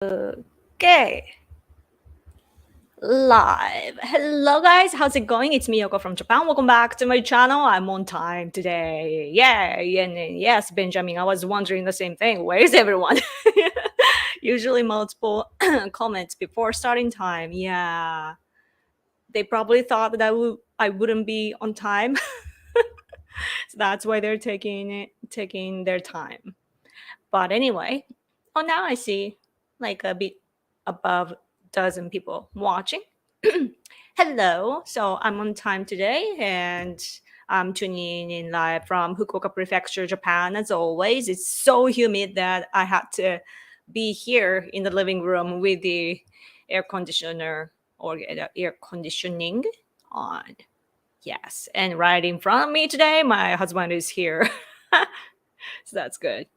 Okay, live. Hello, guys. How's it going? It's Miyoko from Japan. Welcome back to my channel. I'm on time today. Yay! And yes, Benjamin, I was wondering the same thing. Where is everyone? Usually multiple comments before starting time. Yeah, they probably thought that I wouldn't be on time, so that's why they're taking their time. But anyway, oh, now I see like a bit above dozen people watching. Hello. So I'm on time today and I'm tuning in live from Fukuoka Prefecture, Japan. As always, it's so humid that I had to be here in the living room with the air conditioner or the air conditioning on. Yes. And right in front of me today, my husband is here. So that's good.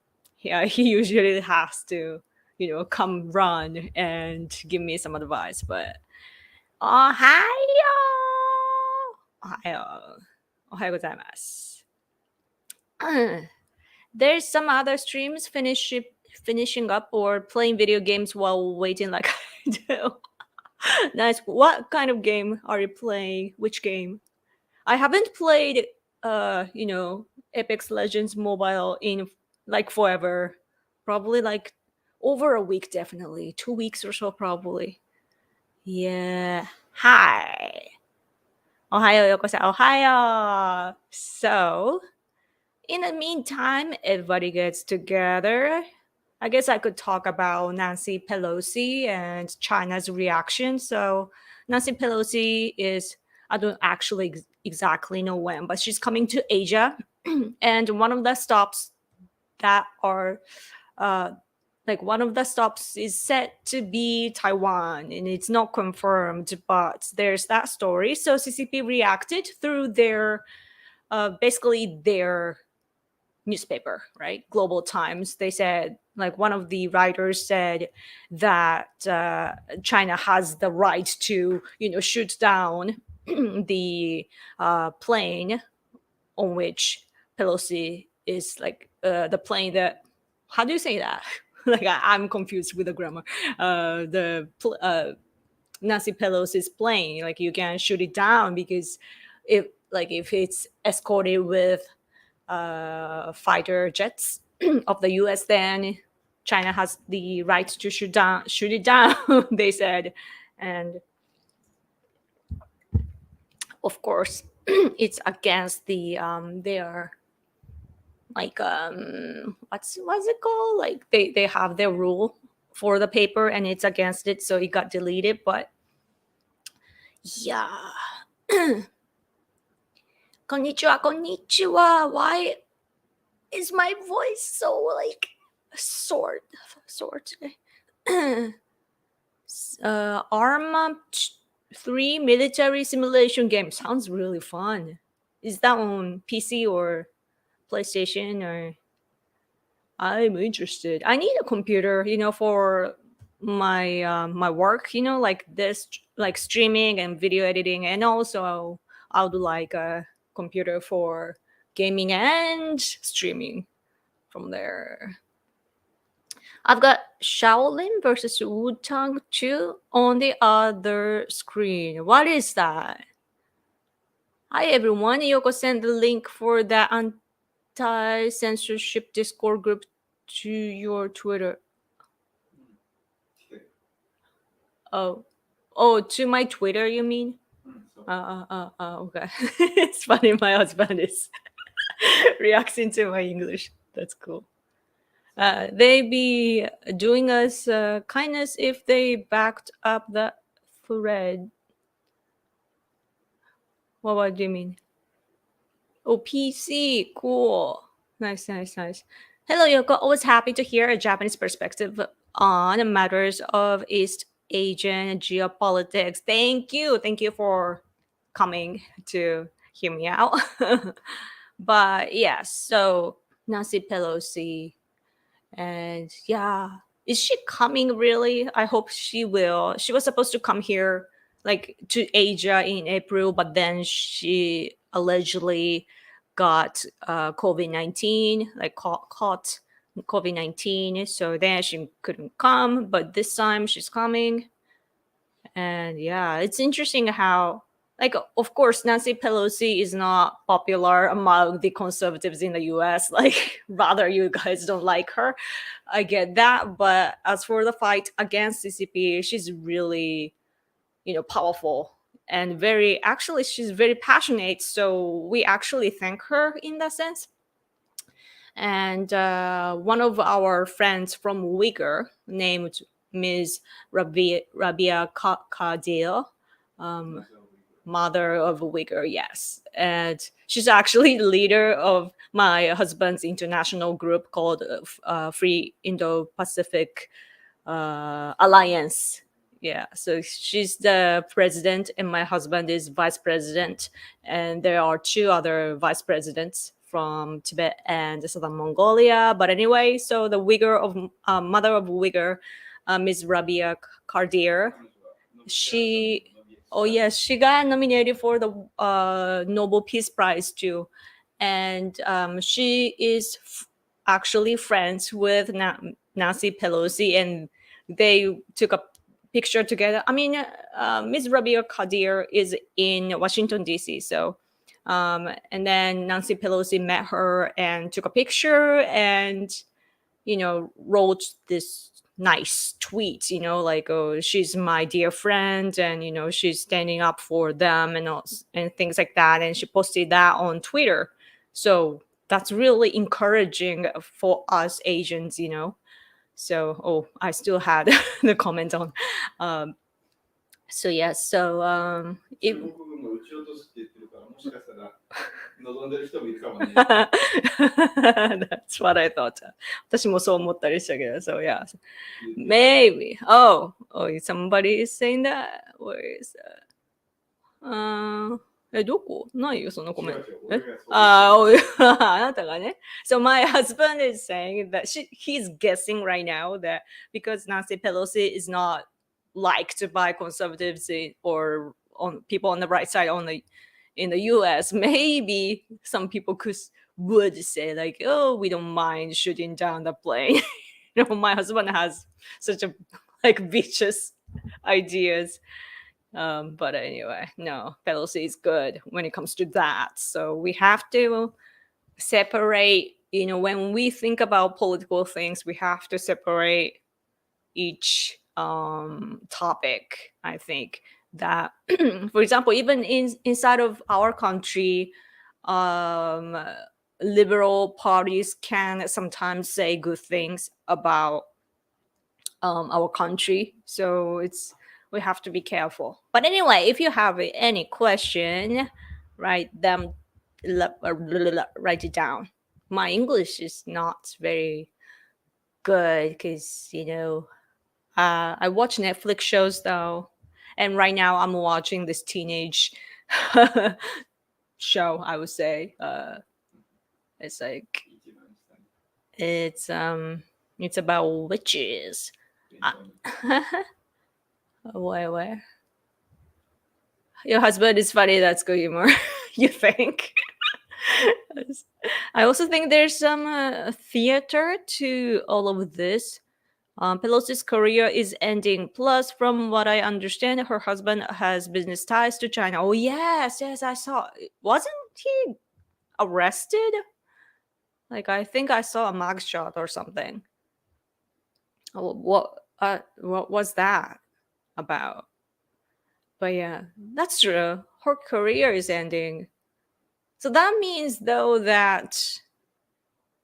Yeah, he usually has to, come run and give me some advice. But Ohio, Ohio gozaimasu. There's some other streams finishing up or playing video games while waiting, like I do. Nice. What kind of game are you playing? Which game? I haven't played, Apex Legends Mobile in like forever. Probably like over a week, definitely 2 weeks or so, probably. Yeah. Hi. Ohayo yokose. Ohayo. So, in the meantime, everybody gets together. I guess I could talk about Nancy Pelosi and China's reaction. So, Nancy Pelosi is, I don't actually exactly know when, but she's coming to Asia. And one of the stops that are, uh, like one of the stops is set to be Taiwan, and it's not confirmed, but there's that story. So CCP reacted through their, basically their newspaper, right? Global Times. They said, like, one of the writers said that China has the right to, shoot down the plane on which Pelosi is, like, the plane that, how do you say that? Like, I'm confused with the grammar. Nancy Pelosi's plane, like, you can shoot it down because if it's escorted with fighter jets of the U.S., then China has the right to shoot it down. They said, and of course, it's against the their, like, what's it called? Like, they have their rule for the paper, and it's against it, so it got deleted. But yeah. Konnichiwa, konnichiwa. Why is my voice so, like, today? Arma 3 military simulation game sounds really fun. Is that on PC or PlayStation? Or I'm interested. I need a computer, for my work, like this, like streaming and video editing, and also I would like a computer for gaming and streaming from there. I've got Shaolin versus Wu-Tang 2 on the other screen. What is that? Hi everyone, Yoko sent the link for the anti-censorship Discord group to your Twitter. Oh, to my Twitter, you mean? Okay. It's funny, my husband is reacting to my English. That's cool. They be doing us kindness if they backed up the thread. What do you mean? Oh, PC. Cool. Nice, nice, nice. Hello, Yoko. Always happy to hear a Japanese perspective on matters of East Asian geopolitics. Thank you. Thank you for coming to hear me out. But yeah, so Nancy Pelosi. And yeah, is she coming really? I hope she will. She was supposed to come here, like, to Asia in April, but then she allegedly got COVID-19, like caught COVID-19. So then she couldn't come, but this time she's coming. And yeah, it's interesting how, like, of course, Nancy Pelosi is not popular among the conservatives in the US. Like, rather, you guys don't like her. I get that. But as for the fight against CCP, she's really, powerful and actually, she's very passionate. So we actually thank her in that sense. And one of our friends from Uyghur named Ms. Rabia Kadir, um, mother of Uyghur, yes. And she's actually the leader of my husband's international group called Free Indo-Pacific Alliance. Yeah, so she's the president and my husband is vice president, and there are two other vice presidents from Tibet and Southern Mongolia. But anyway, so the Uyghur of mother of Uyghur, Ms. Rabia Kardir, she, oh yes, she got nominated for the Nobel Peace Prize too, and she is actually friends with Nancy Pelosi, and they took a picture together. I mean, Ms. Rabia Kadir is in Washington D.C., so and then Nancy Pelosi met her and took a picture, and wrote this nice tweet, like, oh, she's my dear friend, and she's standing up for them, and things like that, and she posted that on Twitter. So that's really encouraging for us Asians. So, oh, I still had the comment on. So yes, so it, 中国語も打ち落とすって言ってるから、もしかしたら望んでる人もいるかもね。 that's what I thought. 私もそう思ったりしたけど, so yeah, maybe. Oh, somebody is saying that. Where is that? どこないよ、そのコメント。あなたがね。So my husband is saying that he's guessing right now that because Nancy Pelosi is not liked by conservatives or on people on the right side in the US, maybe some people would say like, oh, we don't mind shooting down the plane. My husband has such a vicious ideas. But anyway, no, Pelosi is good when it comes to that. So we have to separate, when we think about political things, we have to separate each topic. I think that, for example, even inside of our country, liberal parties can sometimes say good things about our country. So we have to be careful. But anyway, if you have any question, write it down. My English is not very good because I watch Netflix shows though, and right now I'm watching this teenage show. I would say it's like it's about witches. Where? Your husband is funny. That's good humor. You think? I also think there's some theater to all of this. Pelosi's career is ending. Plus, from what I understand, her husband has business ties to China. Oh yes, I saw. Wasn't he arrested? Like, I think I saw a mugshot or something. Oh, what was that about? But yeah, that's true. Her career is ending. So that means, though, that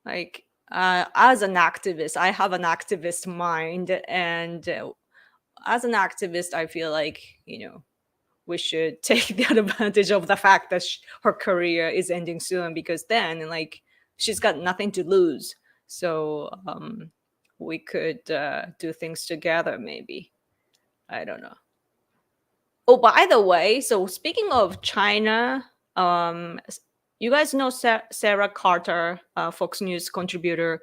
like as an activist, I have an activist mind, and as an activist, I feel like we should take the advantage of the fact that her career is ending soon, because then like she's got nothing to lose. So we could do things together, maybe. I don't know. Oh, by the way, so speaking of China, you guys know Sarah Carter, Fox News contributor.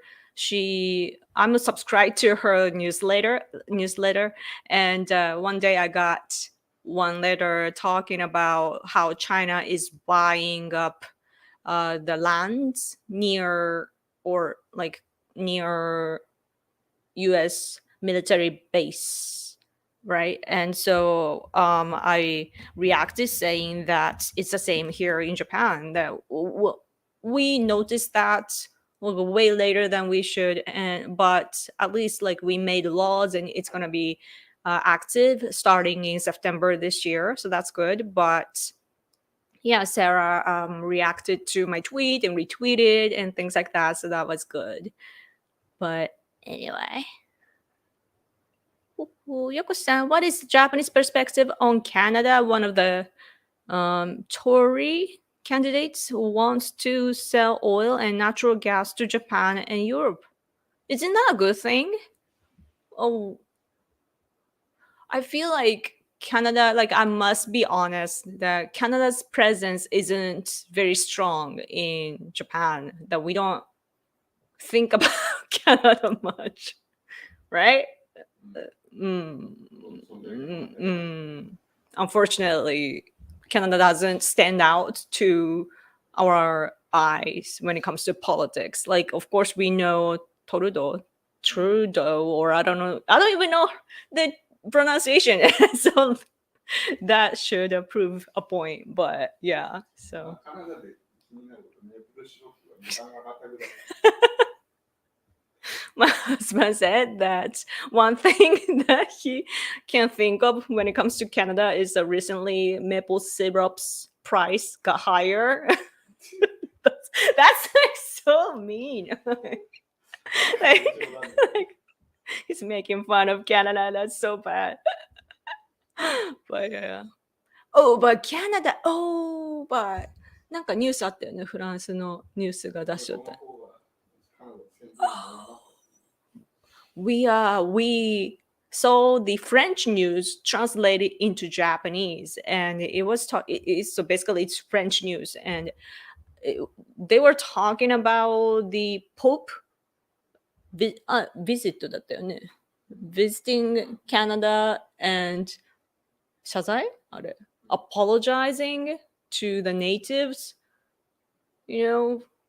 I'm subscribed to her newsletter, and one day I got one letter talking about how China is buying up the lands near, or like near US military base, right? And so I reacted saying that it's the same here in Japan, that we noticed that way later than we should, and but at least like we made laws and it's going to be active starting in September this year, so that's good. But yeah, Sarah reacted to my tweet and retweeted and things like that, so that was good. But anyway, Yoko-san, what is the Japanese perspective on Canada? One of the Tory candidates who wants to sell oil and natural gas to Japan and Europe. Isn't that a good thing? Oh, I feel like Canada, like I must be honest, that Canada's presence isn't very strong in Japan, that we don't think about Canada much, right? Mm, Unfortunately, Canada doesn't stand out to our eyes when it comes to politics. Like, of course, we know Trudeau, or I don't even know the pronunciation. So that should prove a point. But yeah, so. My husband said that one thing that he can think of when it comes to Canada is that recently maple syrup's price got higher. that's like so mean. like, like, he's making fun of Canada. That's so bad. But yeah. Oh, but Canada. Oh, but なんかニュースあったよね。フランスのニュースが出しちゃった。We saw the French news translated into Japanese, and it was so basically it's French news, and they were talking about the Pope visit だったよね。Visiting Canada and 謝罪あれ apologizing to the natives,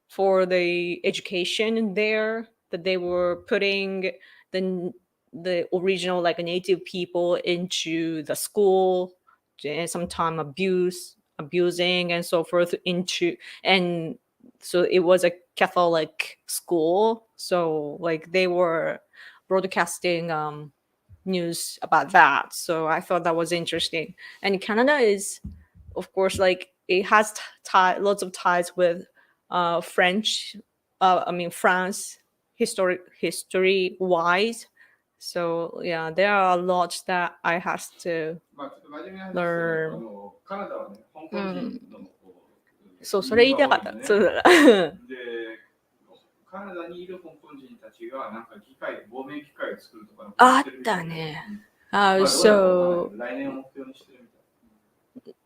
for the education there, that they were putting the original like native people into the school, and sometimes abusing and so forth into, and so it was a Catholic school, so like they were broadcasting news about that. So I thought that was interesting. And Canada is, of course, like it has lots of ties with French, France, history wise. So yeah, there are a lot that I have to learn. そう、それ言いたかった。そうだ。カナダにいる香港人たちがなんか亡命機械を作るとかあったね。So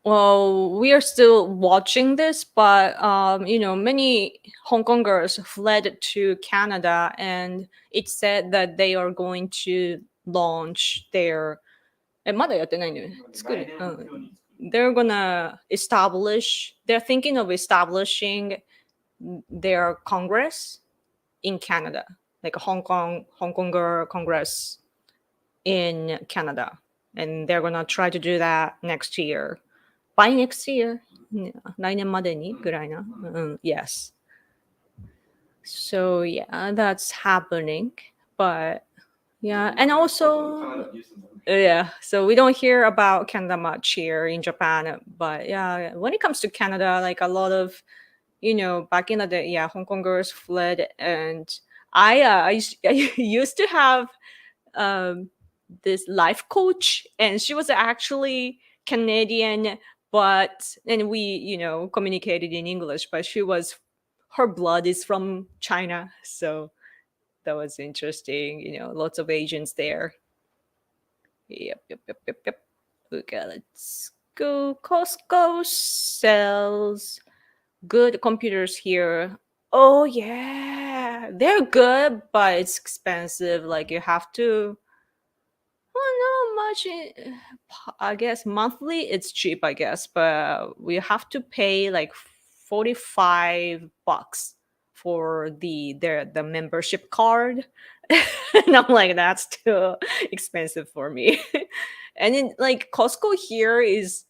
well, we are still watching this, but many Hong Kongers fled to Canada, and it said that they are going to launch their. まだやってないんだよね。作る。They're gonna establish. They're thinking of establishing their Congress in Canada, like a Hong Konger Congress in Canada, and they're gonna try to do that next year. By next year, 来年までにぐらいな。Yes. So yeah, that's happening, but yeah, and also yeah, so we don't hear about Canada much here in Japan, but yeah, when it comes to Canada, like a lot of back in the day, yeah, Hong Kongers fled, and I used to have this life coach, and she was actually Canadian, and we communicated in English, but her blood is from China, so that was interesting. Lots of Asians there. Yep. Okay, let's go. Costco sells good computers here. Oh yeah, they're good, but it's expensive. Like you have to. Well, not much. I guess monthly it's cheap. I guess, but we have to pay like $45 for the membership card. And I'm like, that's too expensive for me. And then like Costco here is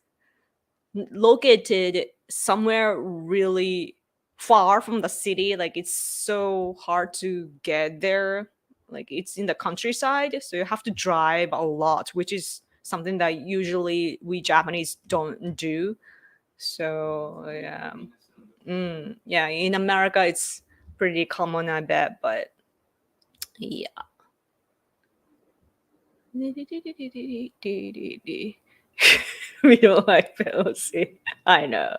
located somewhere really far from the city. Like it's so hard to get there. Like it's in the countryside, so you have to drive a lot, which is something that usually we Japanese don't do. So yeah. Yeah, in America it's pretty common, I bet, but yeah. We don't like Pelosi. I know.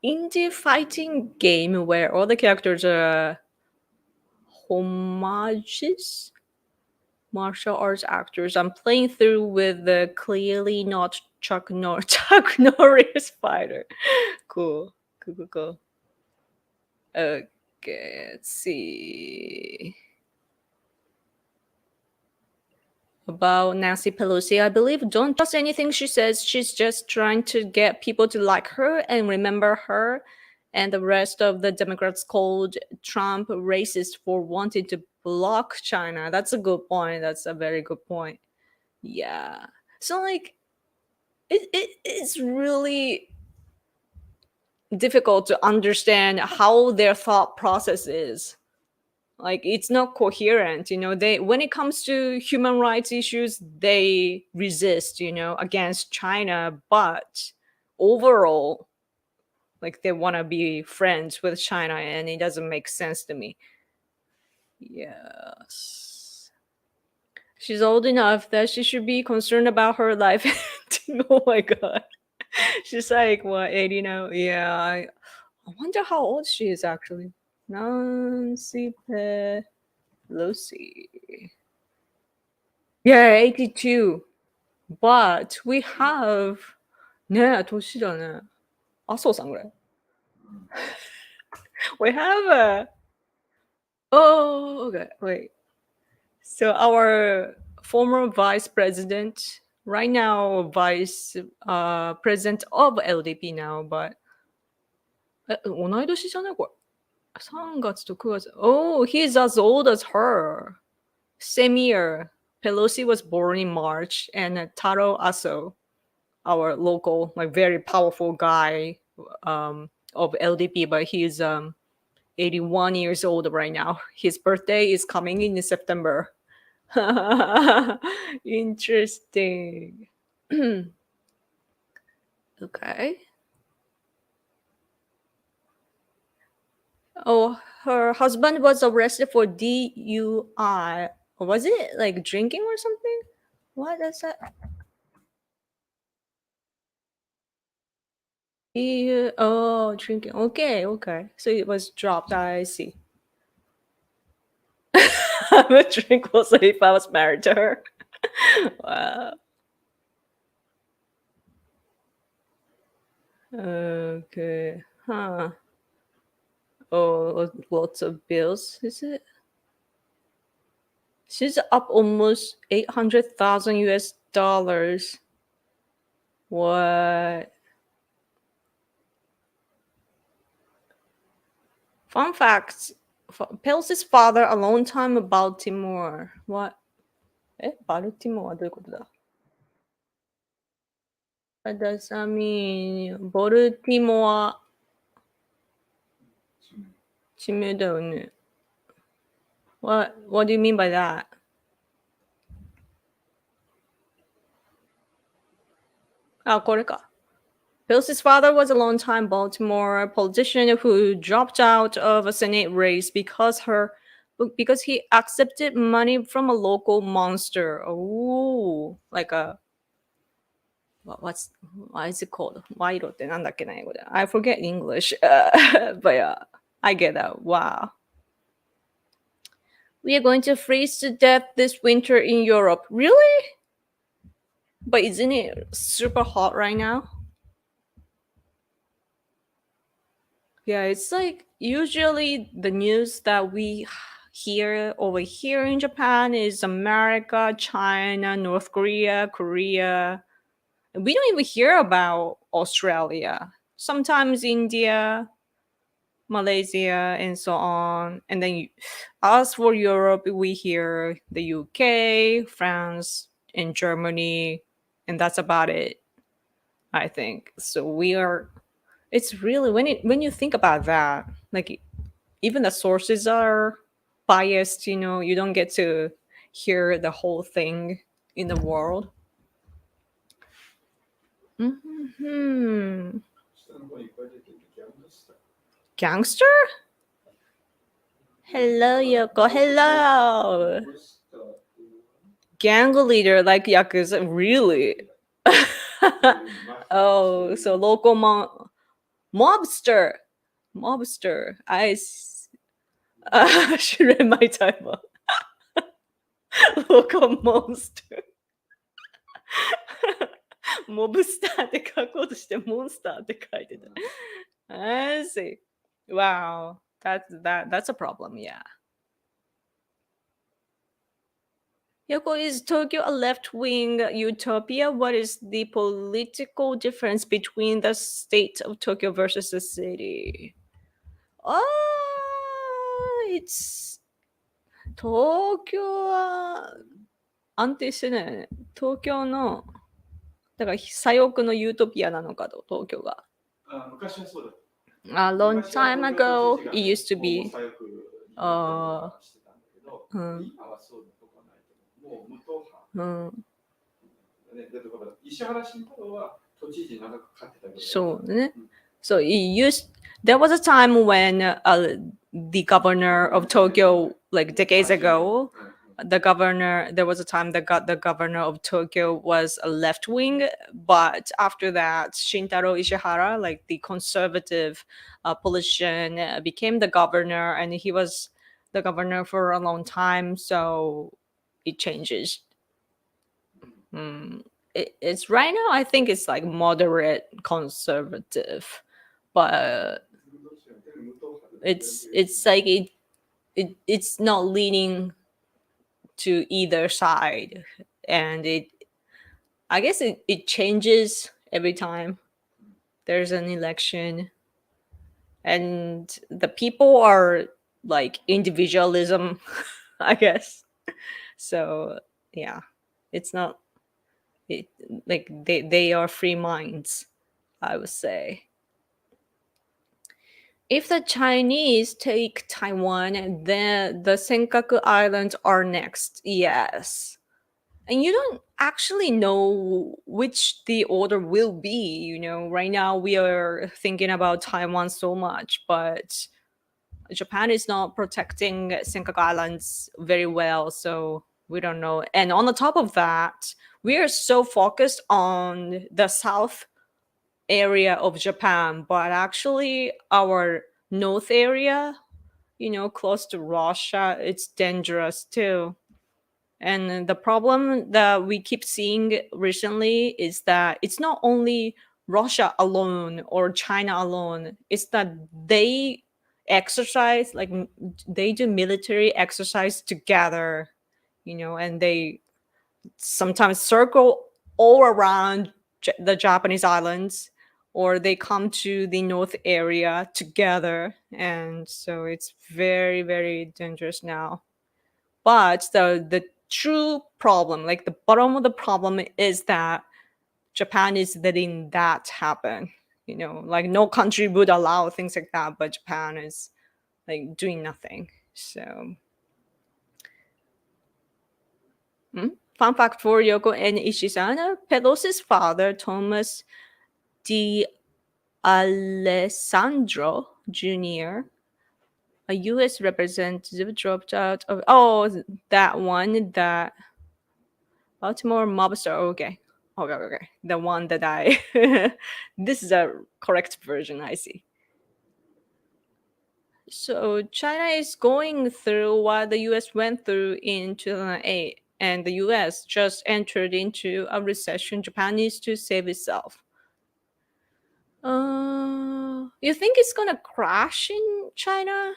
Indie fighting game where all the characters are homages, martial arts actors. I'm playing through with the clearly not Chuck Norris fighter. Cool, cool, cool, cool. Okay, let's see. About Nancy Pelosi, I believe don't trust anything she says. She's just trying to get people to like her and remember her. And the rest of the Democrats called Trump racist for wanting to block China. That's a good point. That's a very good point. Yeah. So, like, it's really difficult to understand how their thought process is. Like it's not coherent, they when it comes to human rights issues they resist, against China, but overall like they want to be friends with China, and it doesn't make sense to me. Yes, she's old enough that she should be concerned about her life. Oh my god, she's like what, 80 now? Yeah, I wonder how old she is actually. Nancy Pelosi. Yeah, 82. But we have 네, 도시잖아. 아소상 그래. We have a okay, wait. So our former vice president, right now vice president of LDP now, but 同い年じゃないこれ. 3月と9月. Oh, he's as old as her. Same year. Pelosi was born in March, and Taro Aso, our local, like very powerful guy of LDP, but he's 81 years old right now. His birthday is coming in September. Interesting. Okay. Oh, her husband was arrested for DUI. Was it like drinking or something? What is that? Oh, drinking. Okay, okay. So it was dropped. I see. I would drink also if I was married to her. Wow. Okay. Huh. Oh, lots of bills, is it? She's up almost 800,000 US dollars. What? Fun facts. Pelosi's father, a long time in Baltimore. What? Baltimore はどういうことだ? What does that mean? Baltimore 地名だよね. What do you mean by that? Ah, これか. Pelosi's father was a longtime Baltimore politician who dropped out of a Senate race because he accepted money from a local monster. Oh, like a what is it called? 賄賂ってなんだっけな英語で? I forget English, but yeah, I get that. Wow. We are going to freeze to death this winter in Europe. Really? But isn't it super hot right now? Yeah, it's like usually the news that we hear over here in Japan is America, China, North Korea, Korea. We don't even hear about Australia. Sometimes India. Malaysia, and so on. And then as for Europe, we hear the UK, France, and Germany, and that's about it, I think. So we are. It's really when you think about that, like even the sources are biased. You don't get to hear the whole thing in the world. Hmm. Gangster? Hello, Yoko. Hello. Gang leader like Yakuza. Really? Oh, so local mobster. Mobster. I should read my typo. Local monster. モブスターって書こうとしてモンスターって書いてた。I see. Wow. That's a problem, yeah. Yoko, is Tokyo a left-wing utopia? What is the political difference between the state of Tokyo versus the city? It's 東京は安定してね。東京のだから左翼のユートピアなのかと東京が。A long time ago, it used to be. うん。うん。そうね。So there was a time when the governor of Tokyo, like decades ago, there was a time that the governor of Tokyo was a left wing, but after that, Shintaro Ishihara, like the conservative politician, became the governor, and he was the governor for a long time, so it changes. It's right now, I think it's like moderate conservative, but it's like it's not leaning to either side, and I guess it changes every time there's an election, and the people are like individualism, I guess. So yeah, it's not it, like they are free minds, I would say. If the Chinese take Taiwan, then the Senkaku Islands are next. Yes. And you don't actually know which the order will be. Right now we are thinking about Taiwan so much, but Japan is not protecting Senkaku Islands very well, so we don't know. And on the top of that, we are so focused on the south area of Japan, but actually our north area, close to Russia, it's dangerous too. And the problem that we keep seeing recently is that it's not only Russia alone or China alone, it's that they exercise, like they do military exercise together, and they sometimes circle all around the Japanese islands, or they come to the north area together, and so it's very, very dangerous now. But the true problem, like the bottom of the problem, is that Japan is letting that happen. Like no country would allow things like that, but Japan is like doing nothing. So, fun fact for Yoko and Ishizana: Pelosi's father, Thomas D. Alessandro Jr., a U.S. representative, dropped out of that one, that Baltimore mobster. Okay. The one that I this is a correct version, I see. So China is going through what the US went through in 2008, and the US just entered into a recession. Japan needs to save itself. You think it's gonna crash in China?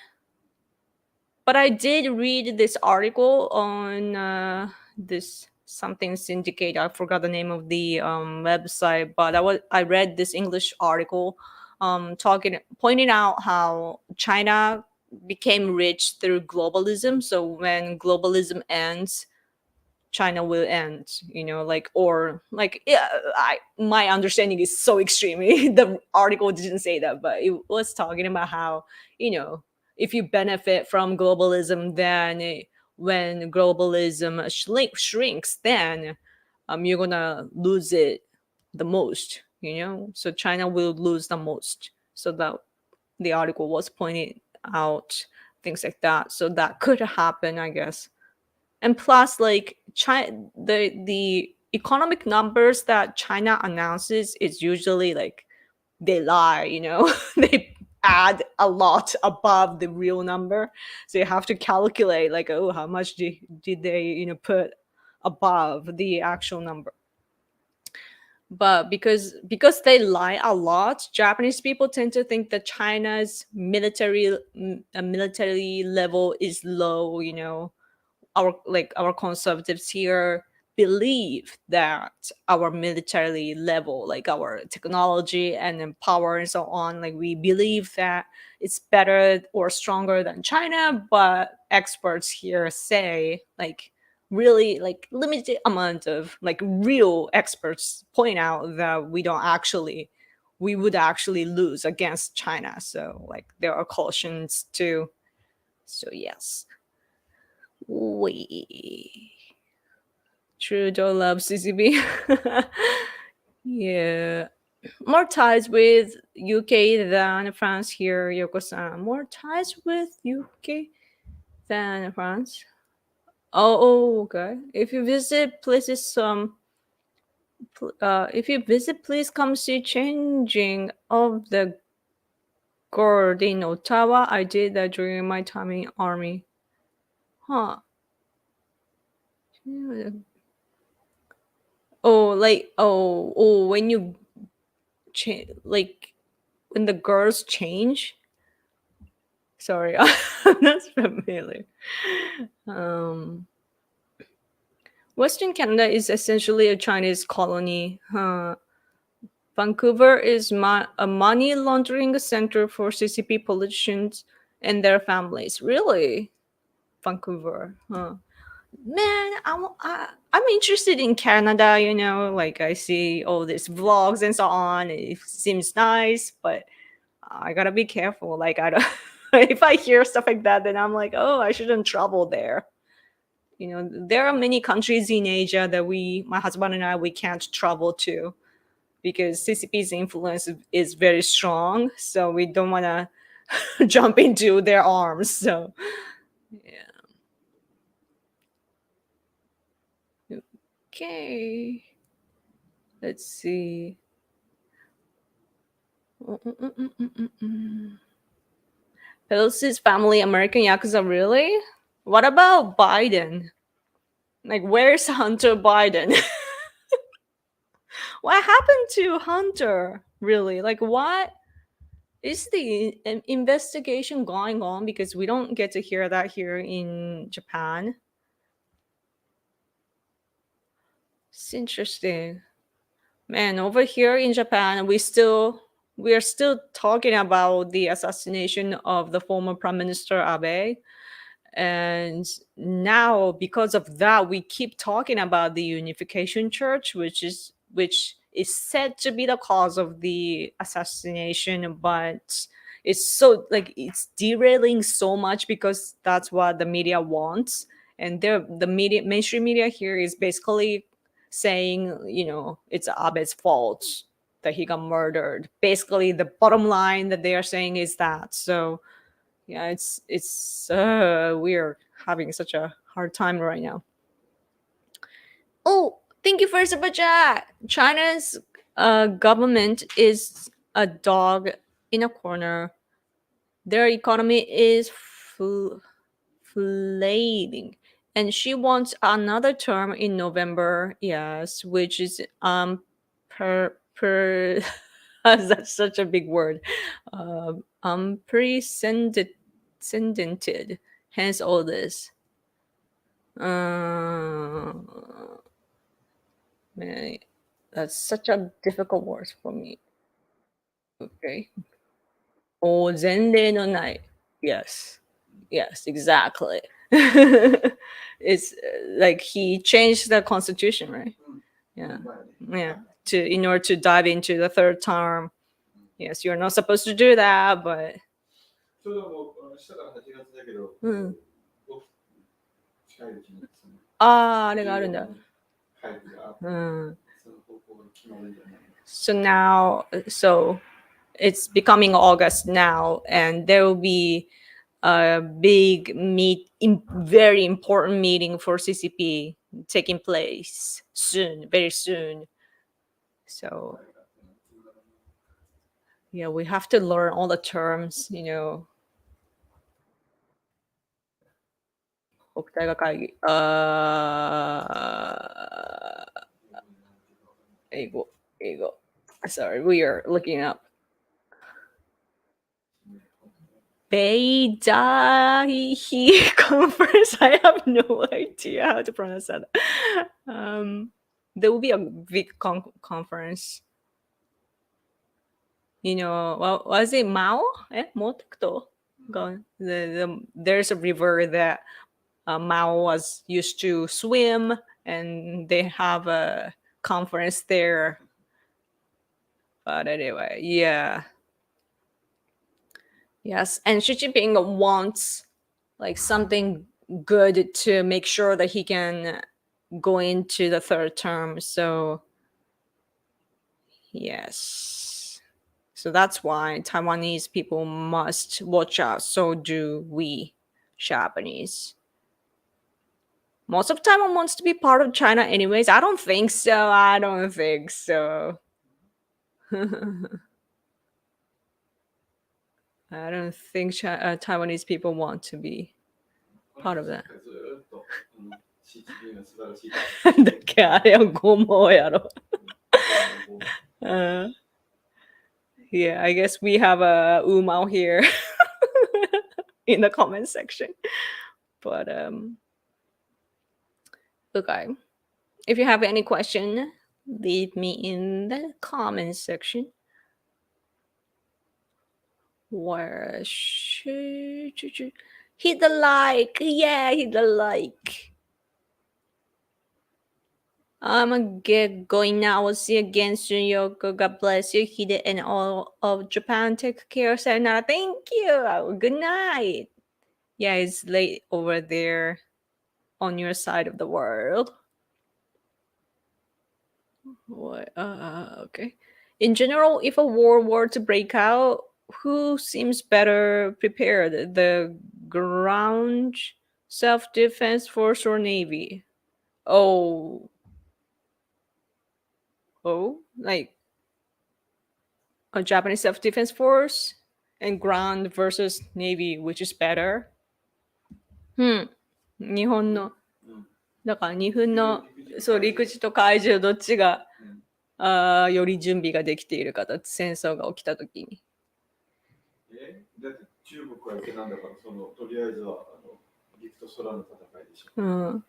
But I did read this article on this something syndicate. I forgot the name of the website, but I read this English article talking pointing out how China became rich through globalism. So when globalism ends, China will end, like, or like, yeah, my understanding is so extreme. The article didn't say that, but it was talking about how, if you benefit from globalism, then when globalism shrinks, then you're gonna lose it the most, so China will lose the most. So that the article was pointing out things like that. So that could happen, I guess. And plus, like, China, the economic numbers that China announces is usually like they lie, they add a lot above the real number. So you have to calculate, like, oh, how much did they, put above the actual number. But because they lie a lot, Japanese people tend to think that China's military level is low. Our conservatives here believe that our military level, like our technology and then power and so on, like we believe that it's better or stronger than China. But experts here say, like, really, like, limited amount of, like, real experts point out that we would actually lose against China. So, like, there are cautions too. So yes. Wait. Trudeau loves CCB. Yeah. More ties with UK than France here, Yoko-san. More ties with UK than France. Oh, okay. If you visit, please come see changing of the guard in Ottawa. I did that during my time in army. Huh. Oh, like, when you like, when the girls change. Sorry, I'm not familiar. Um, Western Canada is essentially a Chinese colony. Huh. Vancouver is a money laundering center for CCP politicians and their families. Really, Vancouver? Huh. Man, I'm interested in Canada. Like, I see all these vlogs and so on. It seems nice, but I gotta be careful. Like, I don't. If I hear stuff like that, then I'm like, oh, I shouldn't travel there. There are many countries in Asia that my husband and I, we can't travel to because CCP's influence is very strong. So we don't want to jump into their arms. So yeah. Okay. Let's see. Pelosi's family, American Yakuza, really? What about Biden? Like, where's Hunter Biden? What happened to Hunter? Really? Like, what is the investigation going on? Because we don't get to hear that here in Japan. It's interesting. Man, over here in Japan, we are still talking about the assassination of the former Prime Minister Abe. And now, because of that, we keep talking about the Unification Church, which is said to be the cause of the assassination. But it's so, like, it's derailing so much because that's what the media wants. And the mainstream media here is basically saying, it's Abe's fault that he got murdered. Basically, the bottom line that they are saying is that. So yeah, it's we're having such a hard time right now. Oh, thank you for super chat. China's government is a dog in a corner. Their economy is flailing, and she wants another term in November. Yes, which is per that's such a big word. Unprecedented. Hence all this. Uh, Man, that's such a difficult word for me. Okay. お前例のない。Yes. Yes, exactly. It's like he changed the constitution, right? Yeah. Yeah. To in order to dive into the third term. Yes, you're not supposed to do that, but ちょうど明日から8月だけど、うん。僕近いうちにそのあれがあるんだ。会議があって、うん。その方向が決まるんじゃない So now, so it's becoming August now, and there will be a big very important meeting for CCP taking place soon, very soon. So yeah, we have to learn all the terms, 国体が会議。英語。Sorry, we are looking up. Beidaihi conference. I have no idea how to pronounce that. There will be a big conference. What was it? Mao? Motekto. There's a river that Mao was used to swim, and they have a conference there. But anyway, yeah. Yes, and Xi Jinping wants like something good to make sure that he can go into the third term. So yes. So that's why Taiwanese people must watch out. So do we Japanese. Most of Taiwan wants to be part of China anyways. I don't think so. I don't think Taiwanese people want to be part of that. ずっとCCP の素晴らしい。だっけあれは拷問やろ。Yeah, I guess we have a Umao here in the comment section. But okay. If you have any question, leave me in the comment section. Where should you hit the like? Yeah, hit the like. I'm gonna get going now. We'll see you again soon, Yoko. God bless you, Hide, and all of Japan. Take care, sayonara. Thank you. Good night. Yeah, it's late over there on your side of the world. What? Okay. In general, if a war were to break out, who seems better prepared? The ground self-defense force or navy? Oh, like a Japanese self-defense force and ground versus navy, which is better? 日本のだから日本のそう陸地と海上どっちがより準備ができているかと戦争が起きたときに。だって中国は受けなんだからとりあえずは陸と空の戦いでしょ。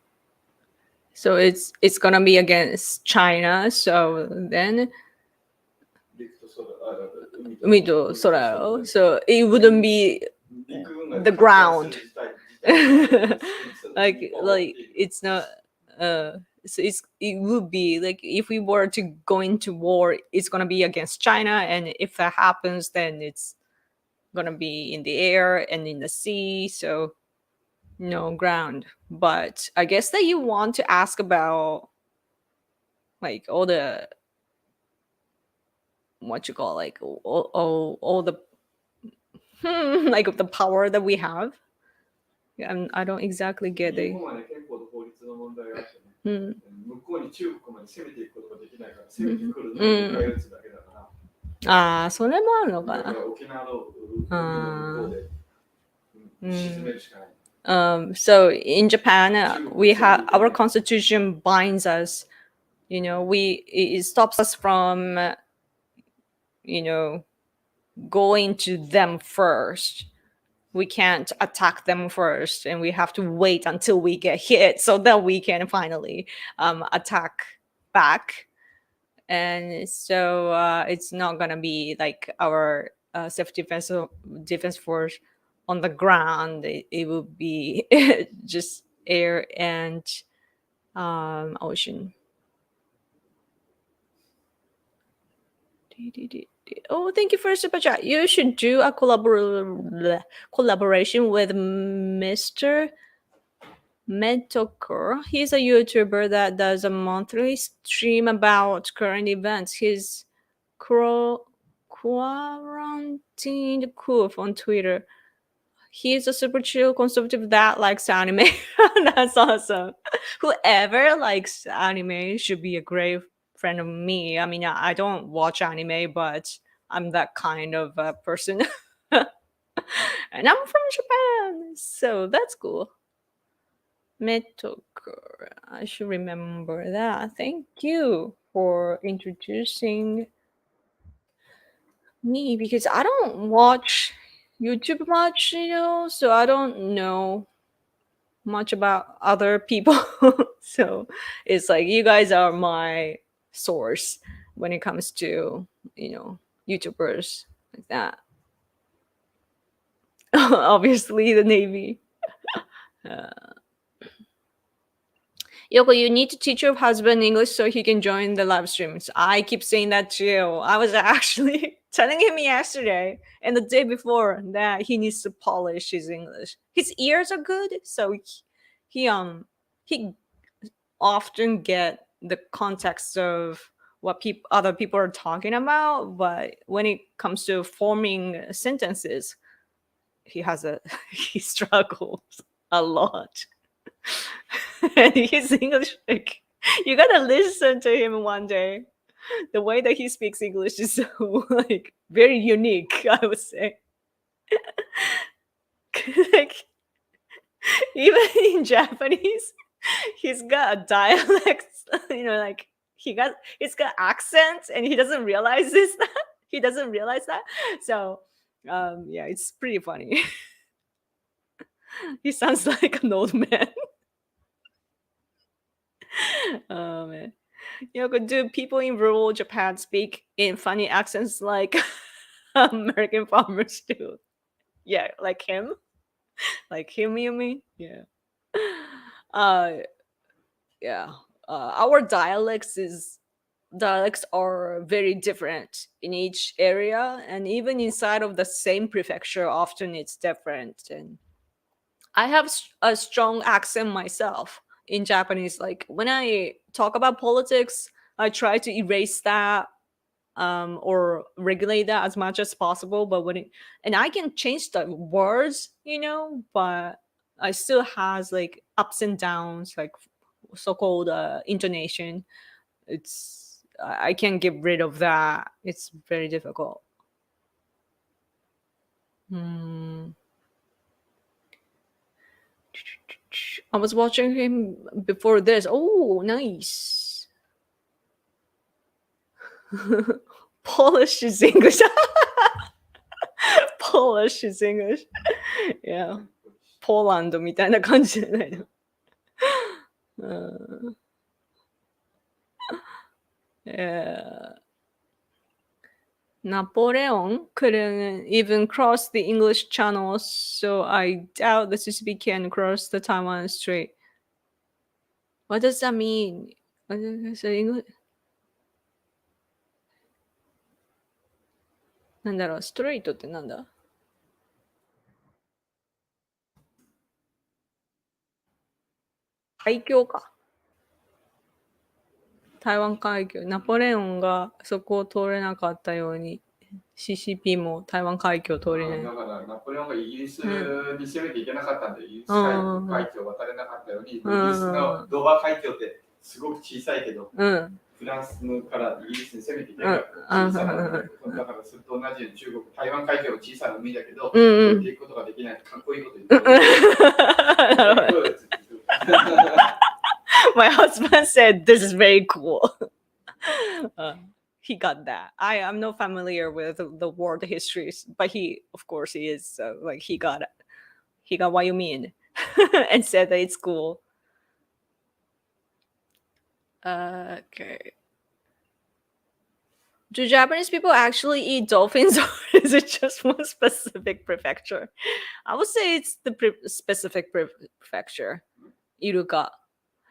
So it's gonna be against China. So then 陸と空海と空。So it wouldn't be the ground. like it's not so it would be like if we were to go into war, it's gonna be against China, and if that happens, then it's gonna be in the air and in the sea. So no ground. But I guess that you want to ask about like all the what you call like all the like the power that we have. I don't exactly get it. 日本はね、憲法と法律の問題があってね、向こうに中国まで攻めていくことができないから、攻めてくるのを迎え撃つだけだから。それもあるのかな。だから沖縄の海の向こうで沈めるしかない。So in Japan, we have our constitution binds us. It stops us from, going to them first. We can't attack them first, and we have to wait until we get hit so that we can finally attack back. And so it's not gonna be like our defense force on the ground. It would be just air and ocean. Oh, thank you for super chat. You should do a collaboration with Mr. Mentoker. He's a YouTuber that does a monthly stream about current events. He's quarantined coof on Twitter. He's a super chill conservative that likes anime. That's awesome. Whoever likes anime should be a great friend of me. I mean, I don't watch anime, but I'm that kind of person. And I'm from Japan, so that's cool. Metokur. I should remember that. Thank you for introducing me because I don't watch YouTube much, so I don't know much about other people. So it's like you guys are my source when it comes to, YouTubers like that. Obviously, the Navy. Yoko, you need to teach your husband English so he can join the live streams. I keep saying that too. I was actually telling him yesterday and the day before that he needs to polish his English. His ears are good, so he often get the context of what other people are talking about, but when it comes to forming sentences, he struggles a lot. And his English, like, you gotta listen to him one day. The way that he speaks English is so like very unique, I would say. Like even in Japanese, he's got a dialect, like he's got accents and he doesn't realize this that he doesn't realize that. So yeah, it's pretty funny. He sounds like an old man. Oh man. Do people in rural Japan speak in funny accents like American farmers do? Yeah, like him? Like him, you mean? Yeah. Uh, yeah. Our dialects are very different in each area, and even inside of the same prefecture, often it's different. And I have a strong accent myself in Japanese. Like when I talk about politics, I try to erase that or regulate that as much as possible. But and I can change the words, but I still has like ups and downs, like so-called intonation. I can't get rid of that. It's very difficult. Hmm. I was watching him before this. Oh, nice. Polish is English. Polish is English. Yeah. ポーランドみたいな感じじゃないの。Yeah. Napoleon couldn't even cross the English Channel, so I doubt the CCP can cross the Taiwan Strait. What does that mean? What is it English? なんだろう、ストレートってなんだ？海峡か。台湾海峡。ナポレオンがそこを通れなかったように、CCP も台湾海峡を通れない。だからナポレオンがイギリスに攻めていけなかったんで、イギリス海峡を渡れなかったように、イギリスのドーバー海峡ってすごく小さいけど、フランスからイギリスに攻めていけなかった小さな海だからそれと同じように中国、台湾海峡も小さな海だけど、越えていくことができないとかっこいいこと言ってる。My husband said this is very cool. He got that. I'm not familiar with the world histories, but of course he is. So like he got what you mean and said that it's cool. Okay. Do Japanese people actually eat dolphins, or is it just one specific prefecture? I would say it's the specific prefecture. イルカ。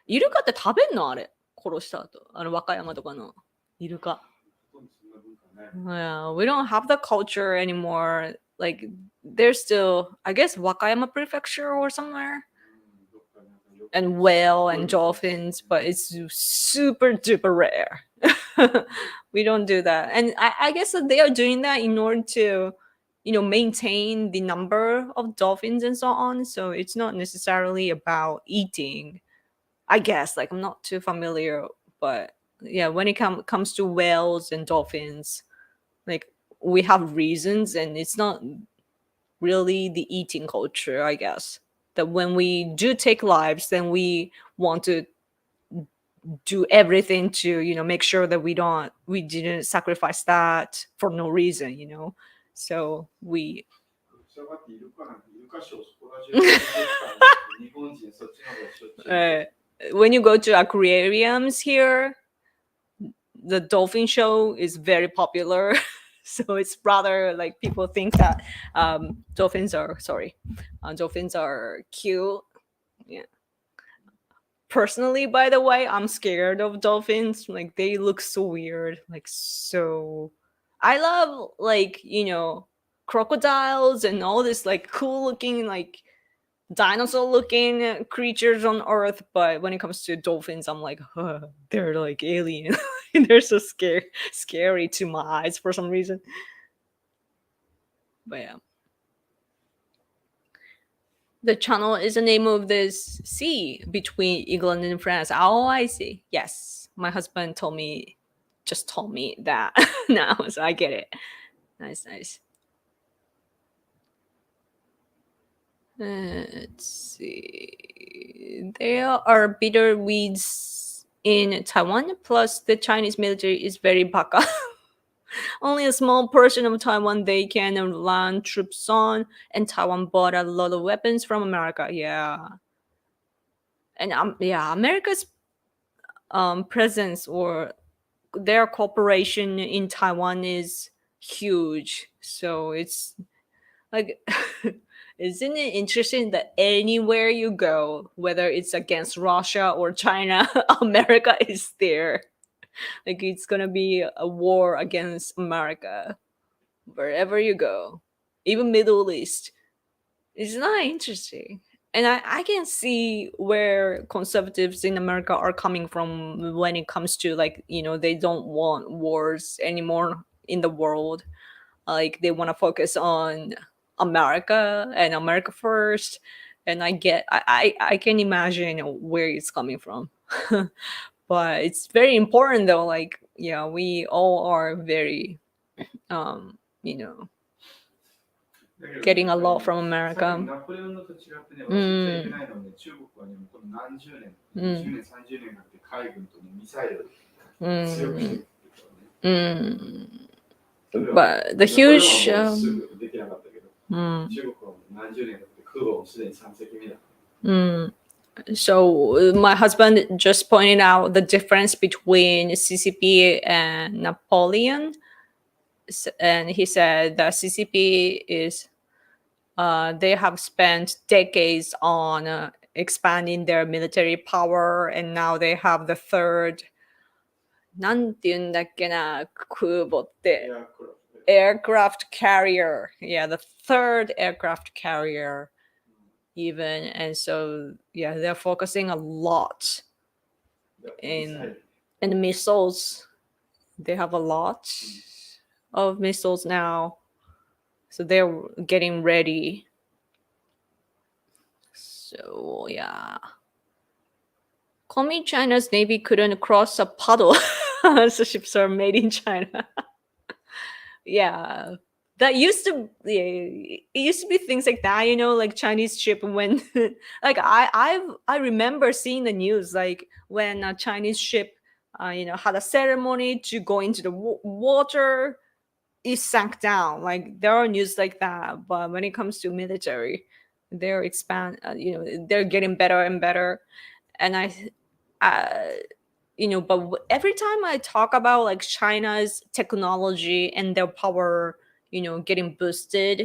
イルカって食べんのあれ。殺した後。和歌山とかのイルカ。Yeah, we don't have the culture anymore. Like, there's still, I guess, Wakayama prefecture or somewhere. And whale and dolphins, but it's super duper rare. We don't do that. And I guess that they are doing that in order to, maintain the number of dolphins and so on. So it's not necessarily about eating. I guess, like, I'm not too familiar, but yeah, when it comes to whales and dolphins, like, we have reasons, and it's not really the eating culture, I guess. That when we do take lives, then we want to do everything to, make sure that we didn't sacrifice that for no reason, So we 従ってイルカなんてイルカショーそこら中に出てきたんで日本人そっちの方がしょっちゅう when you go to aquariums here, the dolphin show is very popular. So it's rather like people think that dolphins are cute. Yeah. Personally, by the way, I'm scared of dolphins. Like, they look so weird. Like, so I love, like, crocodiles and all this like cool looking, like, dinosaur looking creatures on earth, but when it comes to dolphins, I'm like, they're like alien. They're so scary to my eyes for some reason. But yeah, the channel is the name of this sea between England and France. Oh, I see. Yes, my husband just told me that now, so I get it. Nice. Let's see. There are bitter weeds in Taiwan, plus the Chinese military is very baka. Only a small portion of Taiwan they can land troops on, and Taiwan bought a lot of weapons from America. Yeah. And America's presence or their cooperation in Taiwan is huge. So it's like, isn't it interesting that anywhere you go, whether it's against Russia or China, America is there. Like, it's gonna be a war against America wherever you go, even Middle East. It's not interesting. And I can see where conservatives in America are coming from when it comes to, like, they don't want wars anymore in the world. Like, they want to focus on America and America first. And I can imagine where it's coming from. But it's very important though. Like, yeah, we all are very you know getting a lot from さっき America. ナポレオンのと違ってね、忘れちゃいけないのはね、中国はね、この何十年、20年、30年かけて海軍とね、ミサイルを強くしていくっていうからね。But the huge すぐできなかったけど、中国は何十年かけて空母もすでに3隻目だ。So my husband just pointed out the difference between CCP and Napoleon, and he said that CCP is they have spent decades on expanding their military power, and now they have the third なんて言うんだっけな、空母って aircraft carrier. Yeah, the third aircraft carrier even. And so, yeah, they're focusing a lot in missiles. They have a lot of missiles now. So they're getting ready. So, yeah. Call me China's Navy couldn't cross a puddle. So ships are made in China. Yeah. That used to it used to be things like that, like Chinese ship when like I remember seeing the news, like when a Chinese ship had a ceremony to go into the water, it sank down. Like, there are news like that, but when it comes to military, they're getting better and better. And but every time I talk about like China's technology and their power, getting boosted,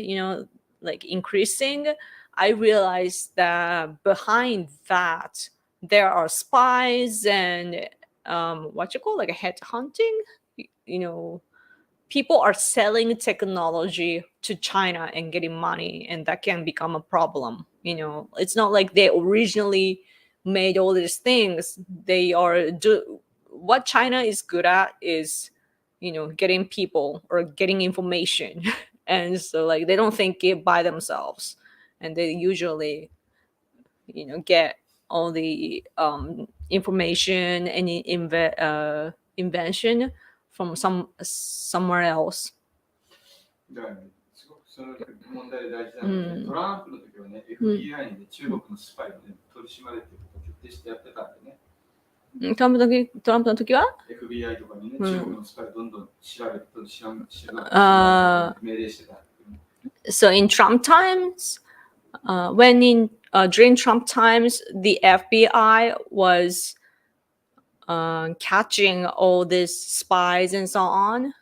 like increasing, I realize that behind that there are spies and what you call like a head hunting. You know, people are selling technology to China and getting money, and that can become a problem. It's not like they originally made all these things. They are what China is good at is, getting people or getting information, and so like they don't think it by themselves, and they usually, get all the information and invention from somewhere else. だからね、すごくその問題で大事なのはね、トランプの時はね、FBI に、ね、中国のスパイを、ね、取り締まれっていうことを徹底してやってたんでね。トランプの時は FBI とかにね、中国のスパイをどんどん調べて命令してた。So in Trump times, during Trump times, the FBI was catching all these spies and so on.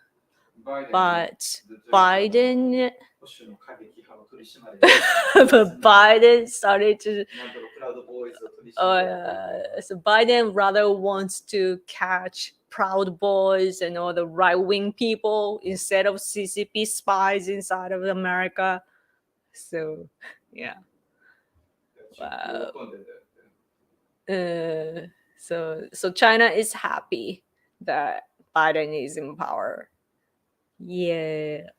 But Biden started to. So Biden rather wants to catch Proud Boys and all the right-wing people instead of CCP spies inside of America. So, yeah. Wow. So China is happy that Biden is in power. Yeah.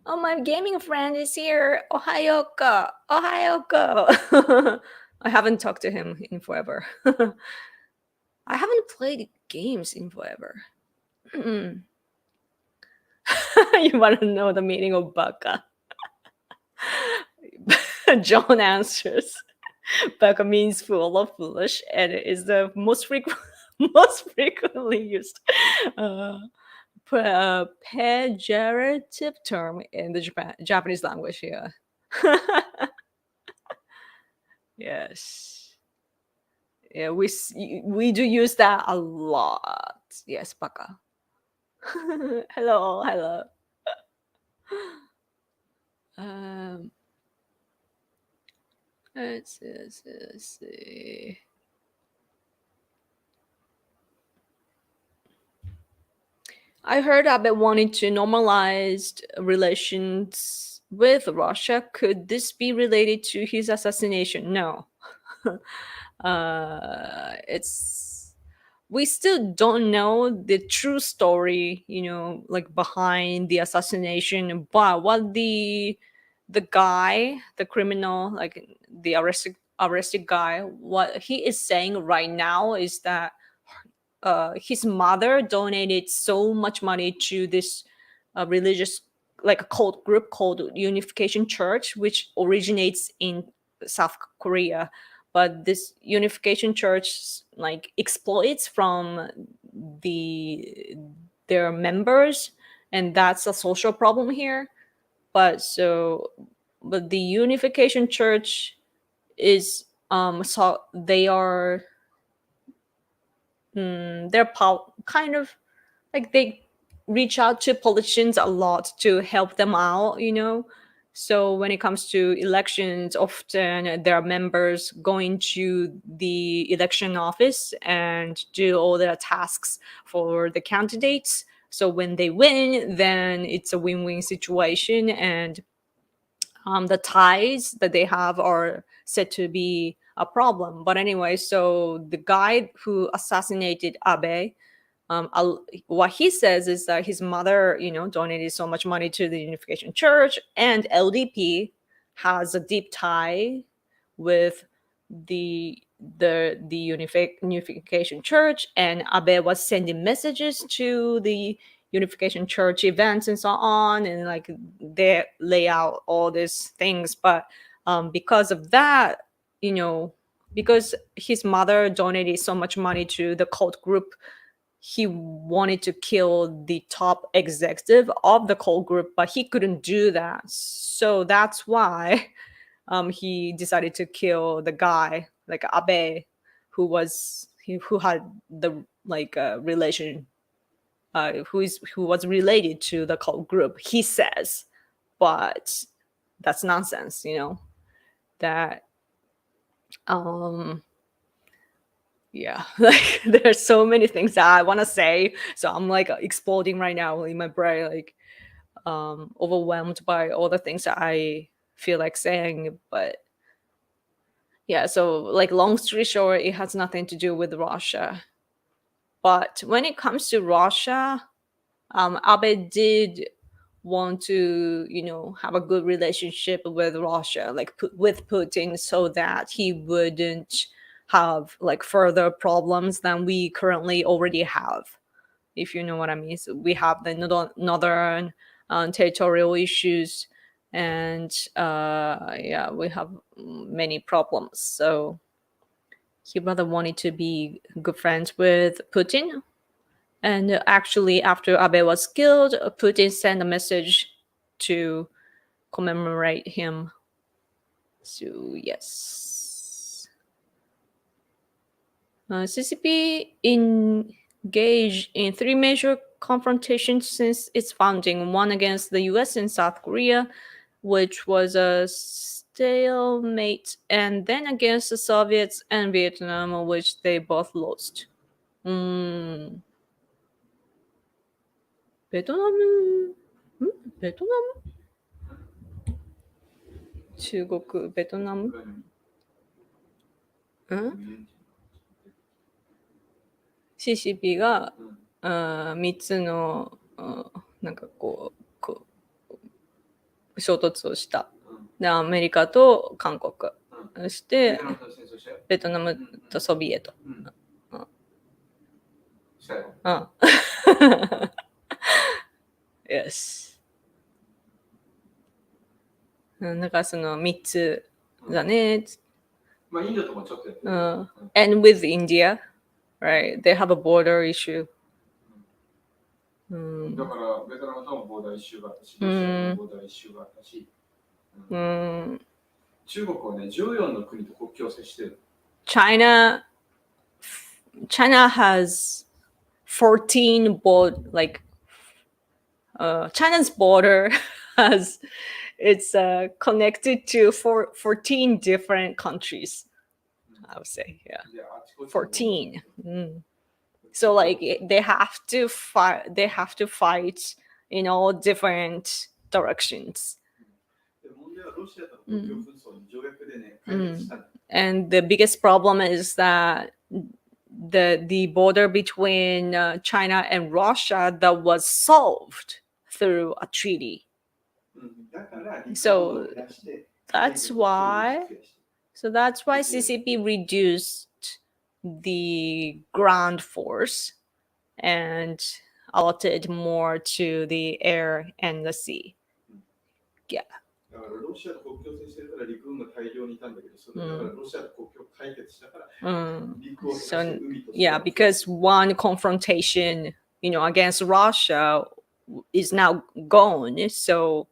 Oh, my gaming friend is here. Ohayoko. Ohayoko. I haven't talked to him in forever. I haven't played games in forever. You want to know the meaning of baka? John answers. Baka means full or foolish, and it is the most frequently used pejorative term in the Japanese language here. Yes. Yeah, we do use that a lot. Yes, baka. Hello. Let's see. I heard Abe wanted to normalize relations with Russia. Could this be related to his assassination? No. We still don't know the true story, like behind the assassination. But what the guy, the criminal, like the arrested guy, what he is saying right now is that his mother donated so much money to this religious, like a cult group called Unification Church, which originates in South Korea. But this Unification Church like exploits from their members, and that's a social problem here. But the Unification Church is so they are they're kind of like they reach out to politicians a lot to help them out, So when it comes to elections, often there are members going to the election office and do all the tasks for the candidates. So when they win, then it's a win-win situation, and the ties that they have are said to be a problem. But anyway, so the guy who assassinated Abe, what he says is that his mother, donated so much money to the Unification Church, and LDP has a deep tie with the Unification Church, and Abe was sending messages to the Unification Church events and so on, and like they lay out all these things. But because of that, because his mother donated so much money to the cult group, he wanted to kill the top executive of the cult group, but he couldn't do that. So that's why he decided to kill the guy, like Abe, who was who had the relation, who was related to the cult group, he says. But that's nonsense, that yeah, like there's so many things that I want to say, so I'm like exploding right now in my brain, like overwhelmed by all the things that I feel like saying. But yeah, so like long story short, it has nothing to do with Russia. But when it comes to Russia, Abe did want to, have a good relationship with Russia, like with Putin, so that he wouldn't have like further problems than we currently already have, if you know what I mean. So we have the northern territorial issues, and yeah, we have many problems. So he rather wanted to be good friends with Putin. And actually, after Abe was killed, Putin sent a message to commemorate him. So yes, CCP engaged in three major confrontations since its founding: one against the U.S. and South Korea, which was a stalemate, and then against the Soviets and Vietnam, which they both lost. ベトナムベトナム中国、ベトナムCCP が、3つの、なんかこう衝突をした。で、アメリカと韓国、そしてベトナムとソビエト。Yes。だからその3つだね。まあインドともちょっとやってる。And with India, right? They have a border issue. だからベトナムともボーダーイシューがあったし、ロシアともボーダーイシューがあったし、中国はね、14の国と国境を接してる。China has 14 China's border has it's connected to 14 different countries. I would say, yeah, 14. So like they have to fight. They have to fight in all different directions. And the biggest problem is that the border between China and Russia that was solved through a treaty. So that's why CCP reduced the ground force and allotted more to the air and the sea. Yeah. So yeah, because one confrontation, against Russia is now gone, so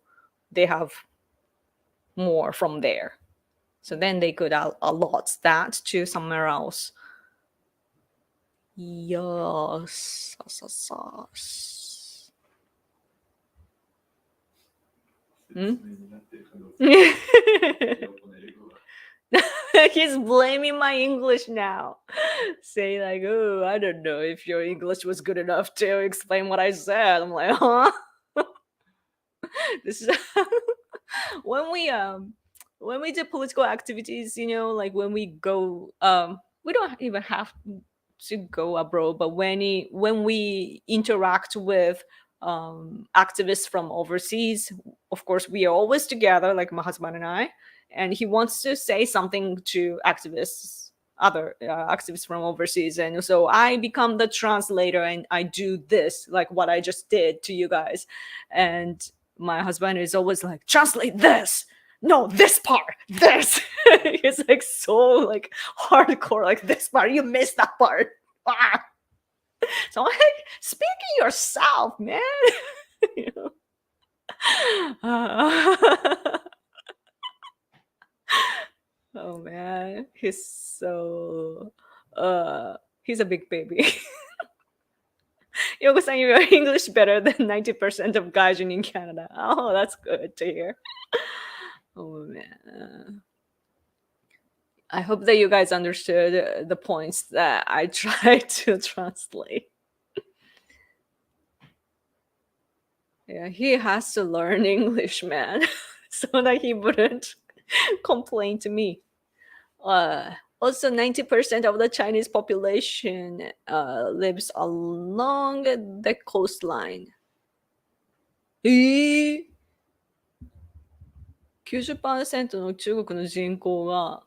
they have more from there. So then they could allot that to somewhere else. Yes. He's blaming my English now. Say like, oh, I don't know if your English was good enough to explain what I said. I'm like, huh? This is when we do political activities, like when we go, we don't even have to go abroad, but when we interact with activists from overseas, of course we are always together, like my husband and I, and he wants to say something to other activists from overseas, and so I become the translator and I do this, like what I just did to you guys, and my husband is always like, translate this, no, this part, this. It's like so like hardcore, like this part, you missed that part. Ah. So I'm like, speaking yourself, man. Oh man, he's He's a big baby. Yoko-san, you are English better than 90% of gaijin in Canada. Oh, that's good to hear. Oh man. I hope that you guys understood the points that I tried to translate. Yeah, he has to learn English, man, so that he wouldn't complain to me. Also, 90% of the Chinese population lives along the coastline. 90% の中国の人口が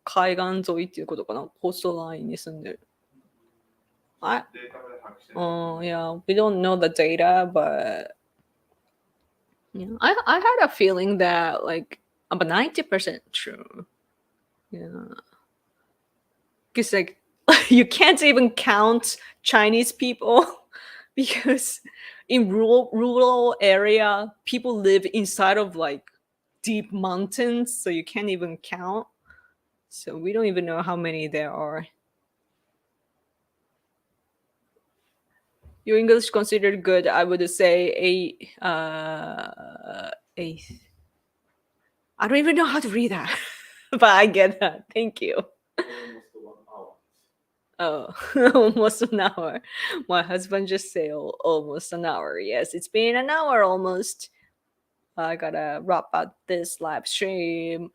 海岸沿いっていうことかな、コーストラインに住んでる。Yeah, we don't know the data, but yeah, I had a feeling that like about 90% true. Yeah, because like you can't even count Chinese people because in rural area people live inside of like deep mountains, so you can't even count. So we don't even know how many there are. Your English considered good. I would say eighth. I don't even know how to read that, but I get that. Thank you. Oh, almost an hour. My husband just said almost an hour. Yes, it's been an hour almost. I gotta wrap up this live stream.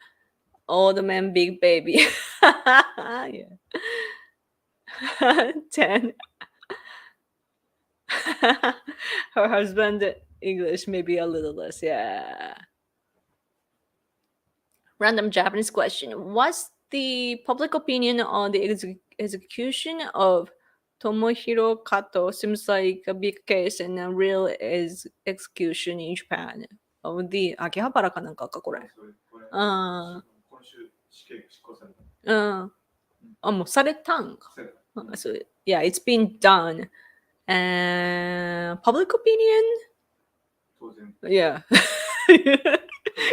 Old man, big baby. Yeah. 10. Her husband English maybe a little less. Yeah. Random Japanese question. What's the public opinion on the execution of Tomohiro Kato? Seems like a big case and a real execution in Japan. Oh, the Akihabara かなんかかこれ。ああ、もうされたんか。So, yeah, it's been done. And public opinion? Yeah.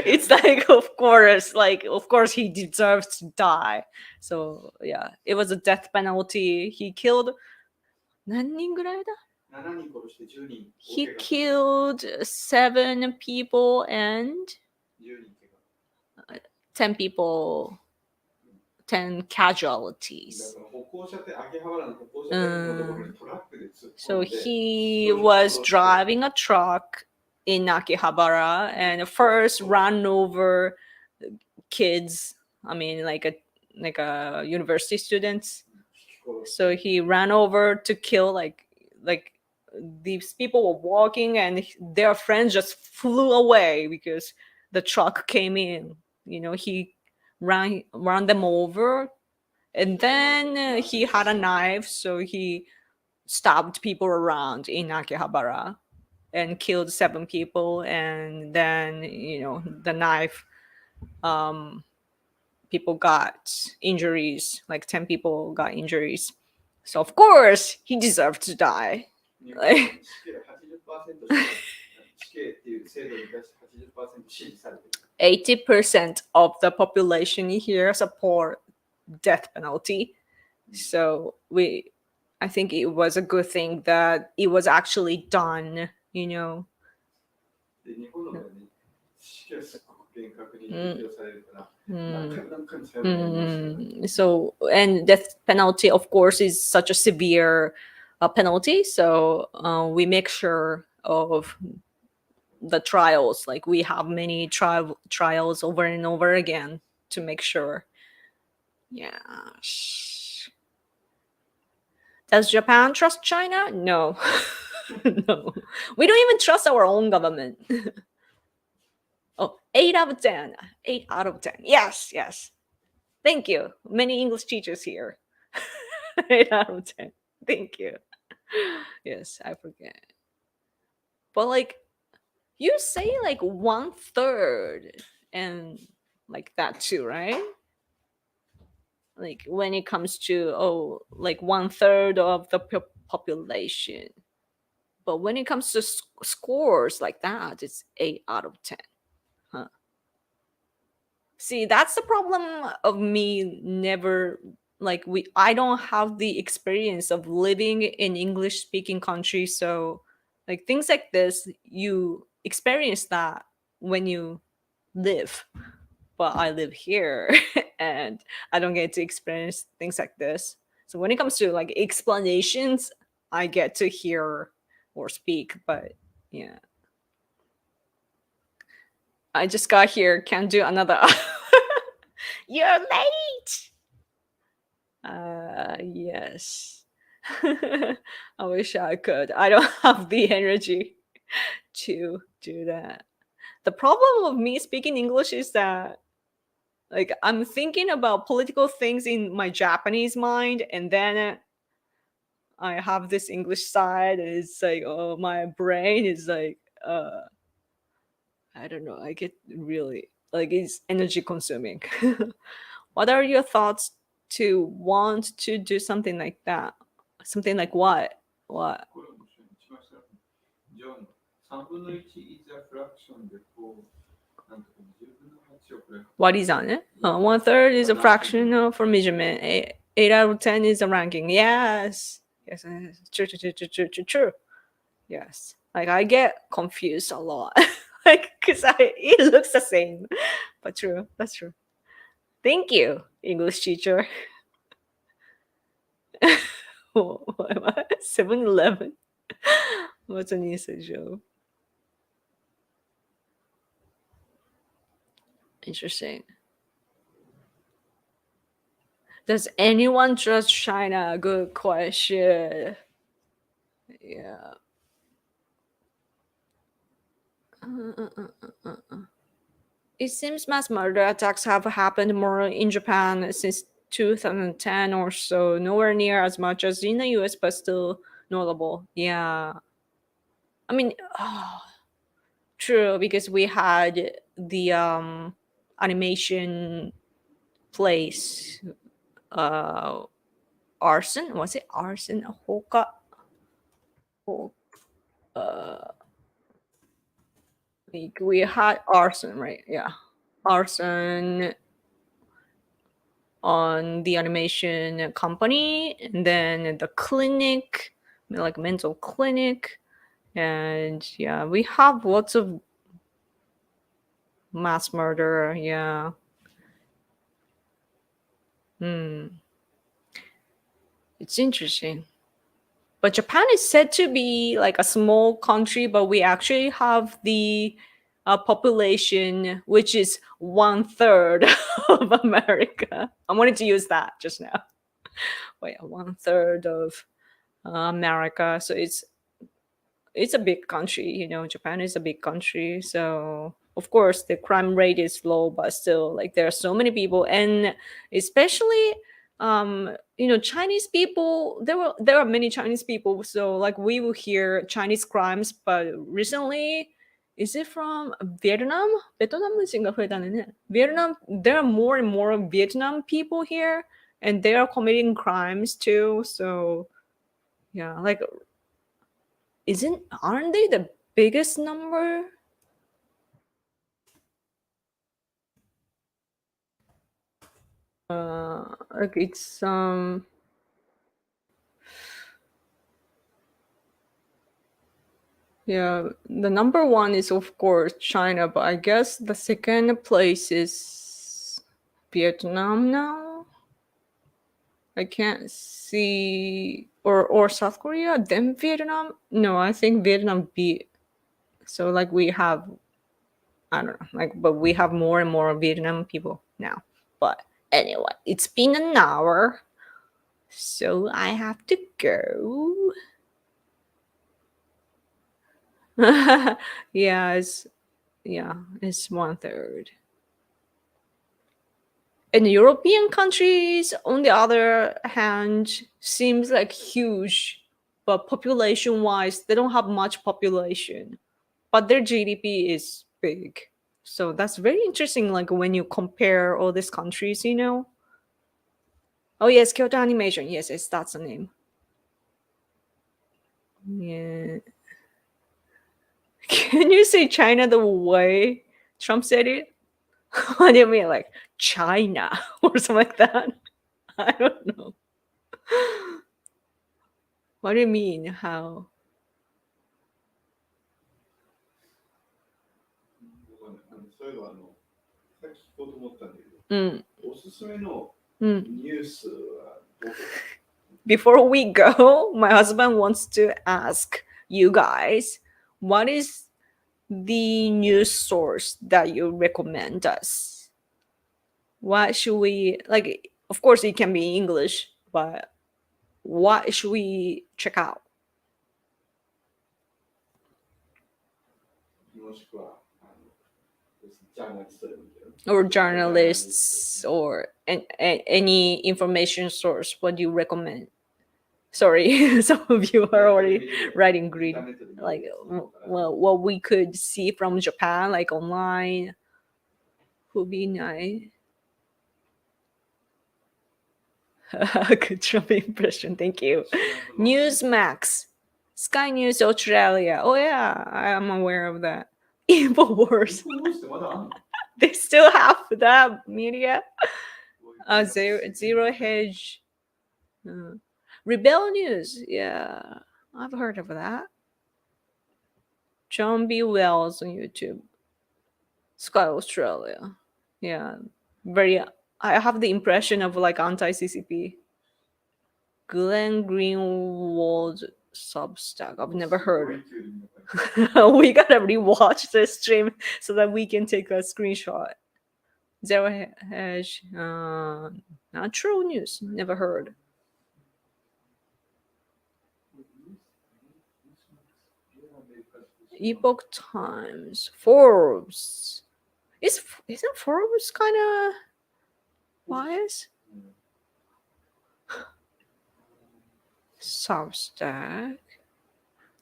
It's like of course he deserves to die. So yeah, it was a death penalty. He killed 何人ぐらいだ? He killed 7 people and 10 people, 10 casualties. So he was driving a truck in Akihabara and first ran over kids. I mean, like a university students. So he ran over to kill like these people were walking and their friends just flew away because the truck came in. You know, he ran them over, and then he had a knife, so he stabbed people around in Akihabara and killed 7 people, and then the knife people got injuries, like 10 people got injuries, so of course he deserved to die. Like, 80% of the population here support death penalty, so I think it was a good thing that it was actually done, So, and death penalty, of course, is such a severe penalty. So we make sure of the trials. Like we have many trials over and over again to make sure. Yeah. Does Japan trust China? No. No. We don't even trust our own government. Oh, 8 out of 10. 8 out of 10. Yes, yes. Thank you. Many English teachers here. 8 out of 10. Thank you. Yes, I forget. But like, you say like 1/3 and like that too, right? Like when it comes to like 1/3 of the population. But when it comes to scores like that, it's 8 out of 10. Huh. See, that's the problem of me never like I don't have the experience of living in English speaking country, so like things like this you experience that when you live, but I live here and I don't get to experience things like this. So when it comes to like explanations, I get to hear or speak, but yeah, I just got here, can't do another. You're late. Yes. I wish I could. I don't have the energy to do that. The problem of me speaking English is that like I'm thinking about political things in my Japanese mind, and then I have this English side, and it's like, oh, my brain is like, I don't know. I get really like it's energy consuming. What are your thoughts to want to do something like that? Something like what? What? これ面白い。一番下のジョン、3分の1 is a fraction でこう、なんとか10分の8をこれ。What is on it? 1/3 is a fraction for measurement. 8 out of 10 is a ranking. Yes. Yes. True, true, true, true, true, true, true. Yes. Like I get confused a lot. Like, because it looks the same. But true. That's true. Thank you, English teacher. 7-Eleven. What's an inside joke? Interesting. Does anyone trust China? Good question. Yeah. It seems mass murder attacks have happened more in Japan since 2010 or so. Nowhere near as much as in the US, but still notable. Yeah. I mean, true, because we had the animation place, arson. Was it arson? Hoka. Like we had arson, right? Yeah, arson on the animation company, and then the clinic, like mental clinic, and yeah, we have lots of mass murder. Yeah. It's interesting. But Japan is said to be like a small country, but we actually have the population which is 1/3 of America. I wanted to use that just now. Wait, 1/3 of America. So it's a big country. Japan is a big country, so of course the crime rate is low, but still, like, there are so many people, and especially Chinese people. There are many Chinese people, so like we will hear Chinese crimes, but recently, is it from Vietnam? Vietnam, there are more and more Vietnam people here, and they are committing crimes too. So yeah, like, aren't they the biggest number? Like it's yeah, the number one is of course China, but I guess the second place is Vietnam now. I can't see, or South Korea, then Vietnam. No, I think Vietnam beat. So like we have, I don't know, like, but we have more and more Vietnam people now. But anyway, it's been an hour, so I have to go. Yeah, it's 1/3. And European countries, on the other hand, seems like huge, but population-wise, they don't have much population, but their GDP is big. So that's very interesting. Like when you compare all these countries. Oh yes, Kyoto Animation. Yes, that's the name. Yeah. Can you say China the way Trump said it? What do you mean, like China or something like that? I don't know. What do you mean? How? そういうのさっき聞こうと思ったんだけど、うん。おすすめのうん。ニュースはどこ？ Before we go, my husband wants to ask you guys, what is the news source that you recommend us? What should we like? Of course, it can be English, but what should we check out? もしくはジャーナリストでもいいけど。 Or journalists or any information source? What do you recommend? Sorry, some of you are already writing green. Like, well, what we could see from Japan, like online, would be nice. Good Trump impression, thank you. Newsmax, Sky News Australia. Oh yeah, I am aware of that. Infowars, どうしてまだあんの？ they still have that media. Zero Hedge, Rebel News. Yeah, I've heard of that. John B. Wells on YouTube. Sky Australia. Yeah, very. I have the impression of like anti-CCP. Glenn Greenwald Substack. I've never heard. We gotta rewatch the stream so that we can take a screenshot. Zero Hedge. Not true news. Never heard. Epoch Times. Forbes. Isn't Forbes kind of biased? Substack.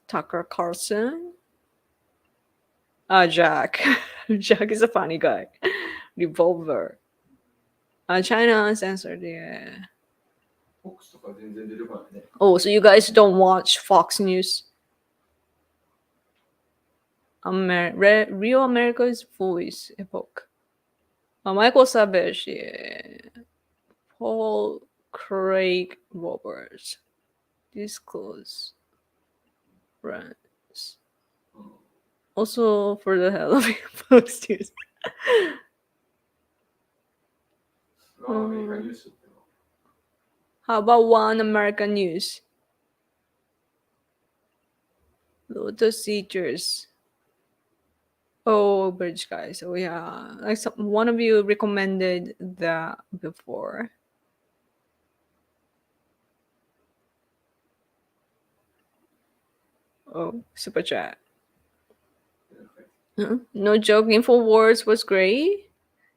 Tucker Carlson. Jack. Jack is a funny guy. Revolver. China Uncensored, yeah. Fox とか全然出てこないね。 Oh, so you guys don't watch Fox News? Real America's Voice Epoch. Michael Savage, yeah. Paul Craig Roberts. Disclose. Brands. Also, for the hell of it, Fox News. アメリカニュースってのは How about One American News? Lotus Teachers. Oh, British guys. Oh yeah, like one of you recommended that before. Oh, super chat. No joke. Infowars was great.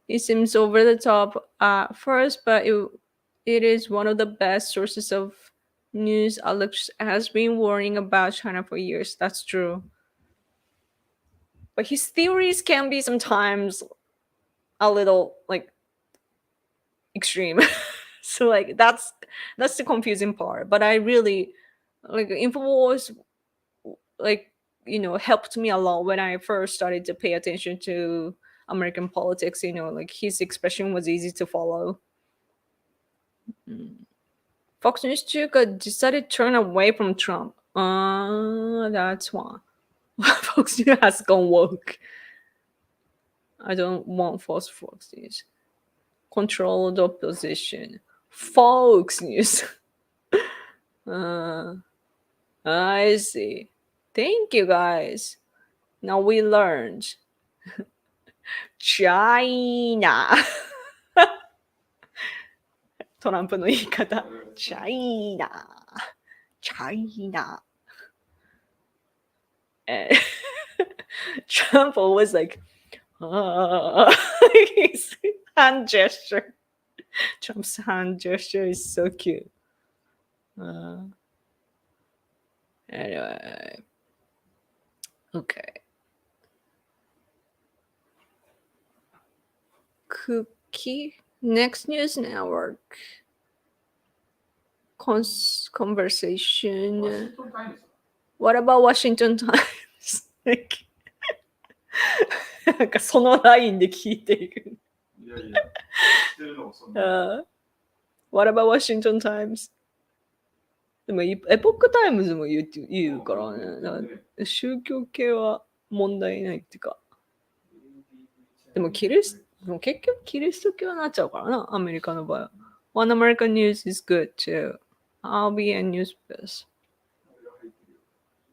It seems over the top at first, but it is one of the best sources of news. Alex has been worrying about China for years. That's true. But his theories can be sometimes a little like extreme. So like that's the confusing part. But I really like Infowars like helped me a lot when I first started to pay attention to American politics. Like his expression was easy to follow. Fox News took decided turn away from Trump. That's why Fox News has gone woke. I don't want false Fox News. Control the opposition. Fox News. I see. Thank you guys. Now we learned. China. トランプの言い方。China. China. Trump always like, his hand gesture. Trump's hand gesture is so cute. Anyway. Okay. Cookie. Next News Network. Conversation. ワシントンタイムズ What about Washington Times? なんかそのラインで聞いている。いやいや、知ってるのそんな。What about Washington Times? でもエポックタイムズも言うからね。だから宗教系は問題ないっていうか。でも結局キリスト教になっちゃうからな、アメリカの場合は。One American News is good too. I'll be a news best.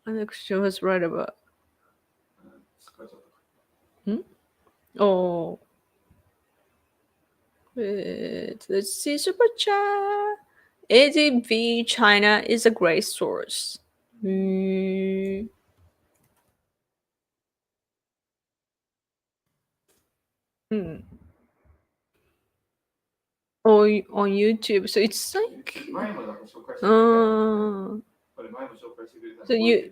Alex Joe was right about. おlet's see super chat. ADV China is a great source. on YouTube. So it's like 前もなんか紹介してくれたよね。これ前も紹介してくれた。 So you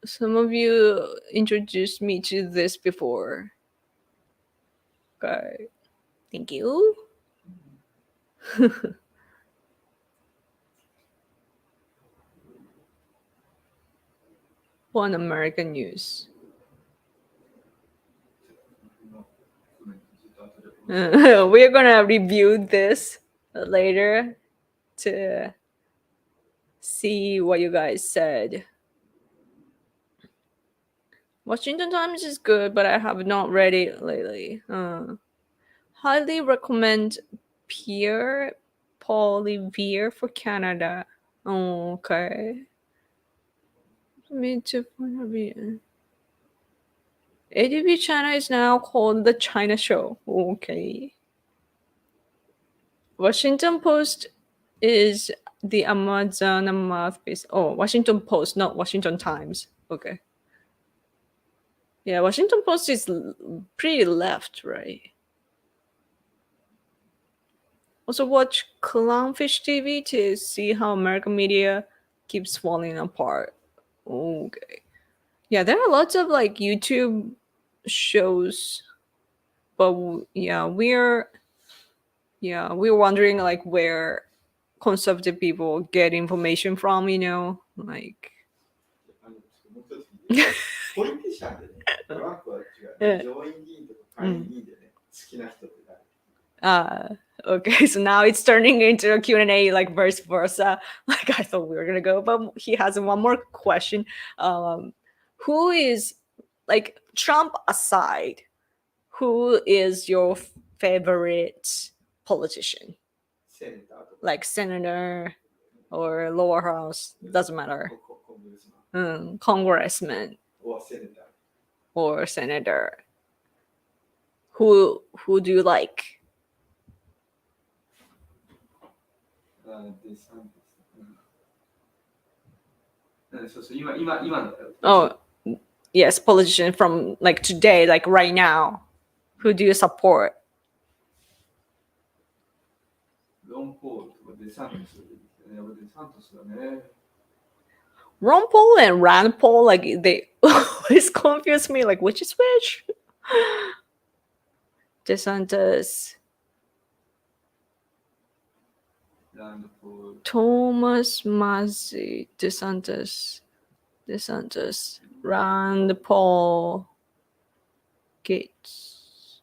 some of you introduced me to this before. Okay. Thank you. One American News. We're gonna review this later to see what you guys said. Washington Times is good, but I have not read it lately. Highly recommend Pierre Polivier for Canada. Okay. Me too. ADV China is now called the China Show. Okay. Washington Post is the Amazon mouthpiece. Oh, Washington Post, not Washington Times. Okay. Yeah, Washington Post is pretty left, right? Also watch Clownfish TV to see how American media keeps falling apart. Okay. Yeah, there are lots of like YouTube shows, but we're wondering like where conservative people get information from, like もう一つポリティシャンでね、トランプは違う。上院議員とか下院議員でね、好きな人って誰？ Okay, so now it's turning into a Q&A like vice versa. Like I thought we were gonna go, but he has one more question. Who is, like, Trump aside, who is your favorite politician? Like senator or lower house, doesn't matter. Congressman or senator. Who do you like? Oh, yes, politician from like today, like right now. Who do you support? Ron Paul and Rand Paul, like they always confuse me, like which is which? DeSantis. Thomas Massey, DeSantis, Rand Paul, Gates.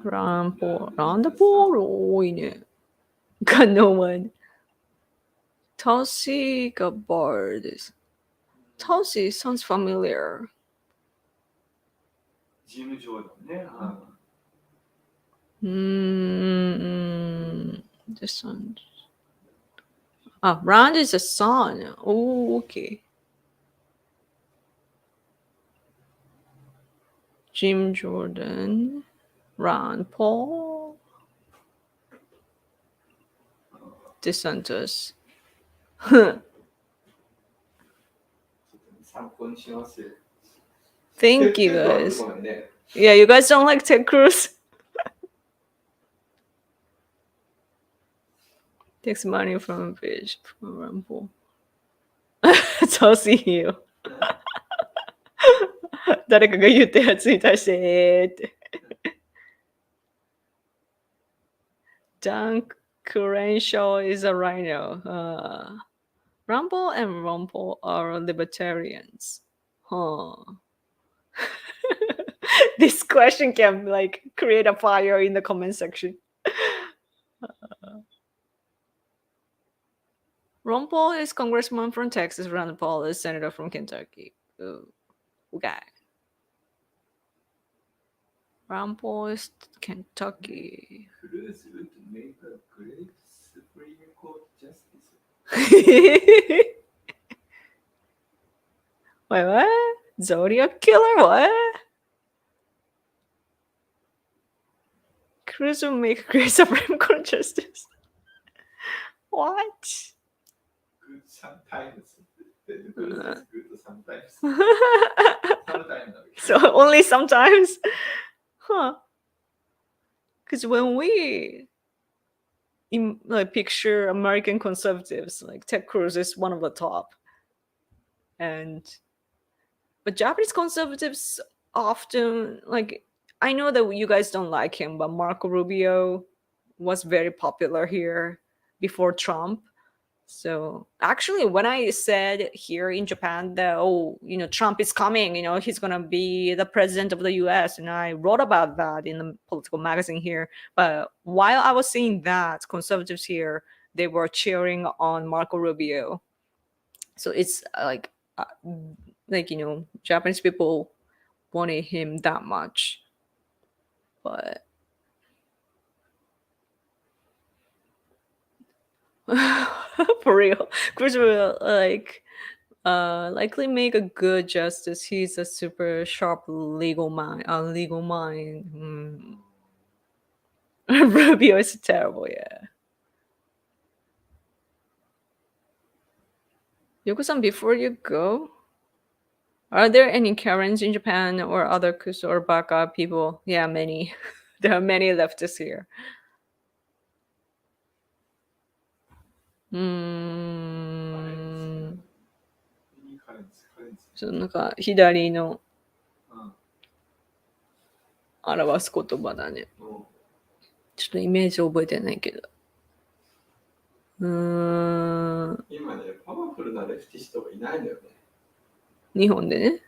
Rand Paul,多いね。Got no one. Tulsi Gabbard. Tulsi sounds familiar. The son. Rand is a son. Oh, okay. Jim Jordan, Rand Paul, DeSantis. Thank you guys. Yeah, you guys don't like Ted Cruz? Takes money from a bitch from Rumble. Tulsi Hill. 誰かが言ったやつに対してって。Dan Crenshaw is a rhino. Rumble and Rumble are libertarians. Huh. This question can like create a fire in the comment section. Ron Paul is congressman from Texas. Rand Paul is senator from Kentucky. Ooh, okay. Ron Paul is Kentucky. Cruz would make a great Supreme Court justice. Wait, what? Zodiac killer? What? Cruz will make a great Supreme Court justice. What? Good sometimes. Cruz is good sometimes. Sometimes. So only sometimes? Huh. Because when we like picture American conservatives, like Ted Cruz is one of the top. But Japanese conservatives often, like, I know that you guys don't like him, but Marco Rubio was very popular here before Trump. So actually, when I said here in Japan that, oh, Trump is coming, he's going to be the president of the US, and I wrote about that in the political magazine here. But while I was saying that, conservatives here, they were cheering on Marco Rubio. So it's Japanese people wanted him that much. But for real, Chris will likely make a good justice. He's a super sharp legal mind. Rubio is terrible, yeah. Yoko-san, before you go, are there any Karens in Japan or other Kusu or Baka people? Yeah, many. There are many leftists here. なんか左の表す言葉だね。ちょっとイメージ覚えてないけど。今ね、パワフルなレフティストがいないんだよね。日本でね。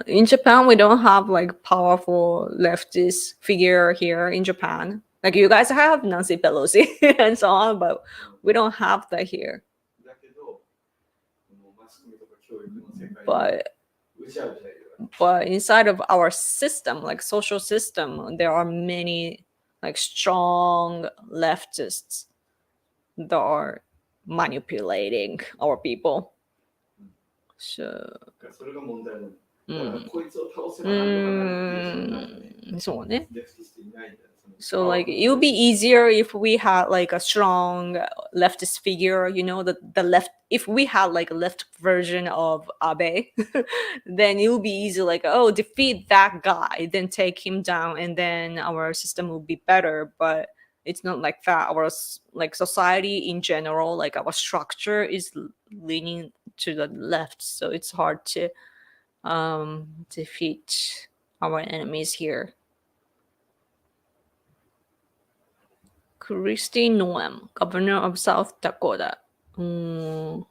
In Japan, we don't have like powerful leftist figure here in Japan. Like you guys have Nancy Pelosi and so on, but we don't have that here. But inside of our system, like social system, there are many like strong leftists that are manipulating our people. So, それが問題なの。だからこいつを倒せばなんとかなるっていうそうね。レフティストいないんだよ。So like it would be easier if we had like a strong leftist figure, the left. If we had like a left version of Abe, then it would be easy. Like, oh, defeat that guy, then take him down, and then our system will be better. But it's not like that. Our like society in general, like our structure is leaning to the left, so it's hard to defeat our enemies here. Kristi Noem, governor of South Dakota. Now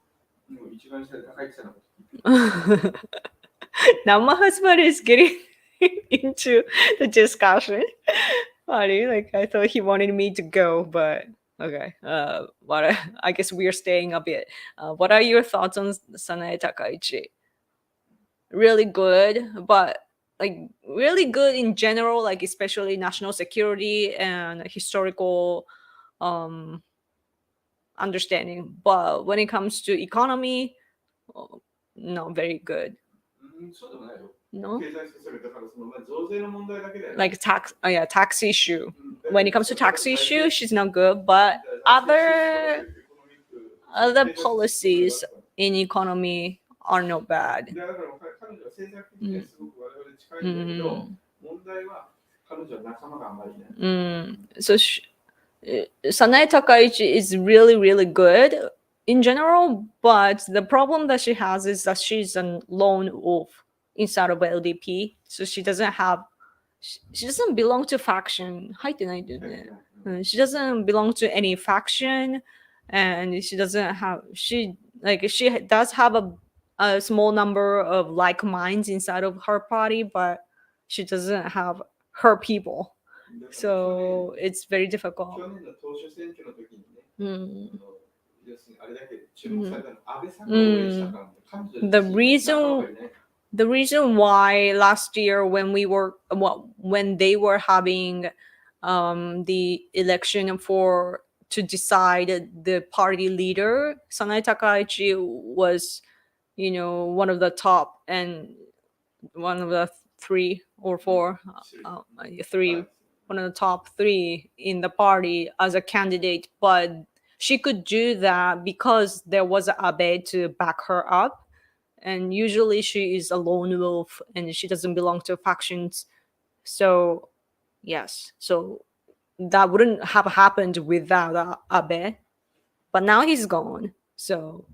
my husband is getting into the discussion. Funny, like I thought he wanted me to go, but okay. But I guess we are staying a bit. What are your thoughts on Sanae Takaichi? Really good, but like really good in general, like especially national security and historical understanding. But when it comes to economy, not very good. No? Like tax issue. When it comes to tax issue, she's not good, but other policies in economy are not bad. So Sanae Takaichi is really, really good in general, but the problem that she has is that she's a lone wolf inside of LDP. So she doesn't belong to faction. She doesn't belong to any faction, and she does have a small number of like minds inside of her party, but she doesn't have her people. So it's very difficult. 去年の党首選挙の時にね、Mm. 要するにあれだけ注目されたのは安倍さんが応援したから、彼女自身が仲間がいない。The reason why last year when when they were having the election for to decide the party leader, Sanae Takaichi was, one of the top and one of the three or four, one of the top three in the party as a candidate, but she could do that because there was Abe to back her up. And usually she is a lone wolf and she doesn't belong to factions. So, yes. So that wouldn't have happened without Abe. But now he's gone. So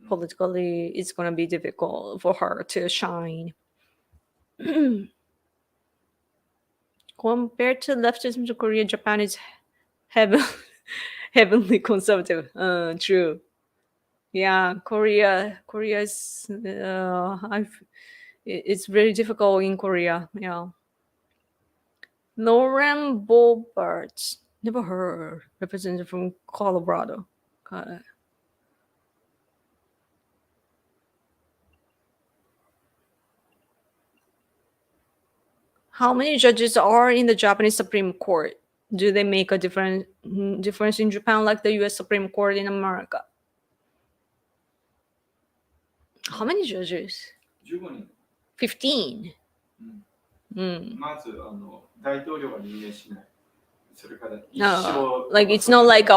politically, it's going to be difficult for her to shine. Compared to leftism to Korea, Japan is heavenly conservative. True. Yeah, Korea is it's very difficult in Korea. Yeah. Lauren Bobart, never heard. Representative from Colorado. How many judges are in the Japanese Supreme Court? Do they make a difference in Japan like the U.S. Supreme Court in America? How many judges? 15人。 15. まず大統領は任命しない。それから一 No, 生 like it's not like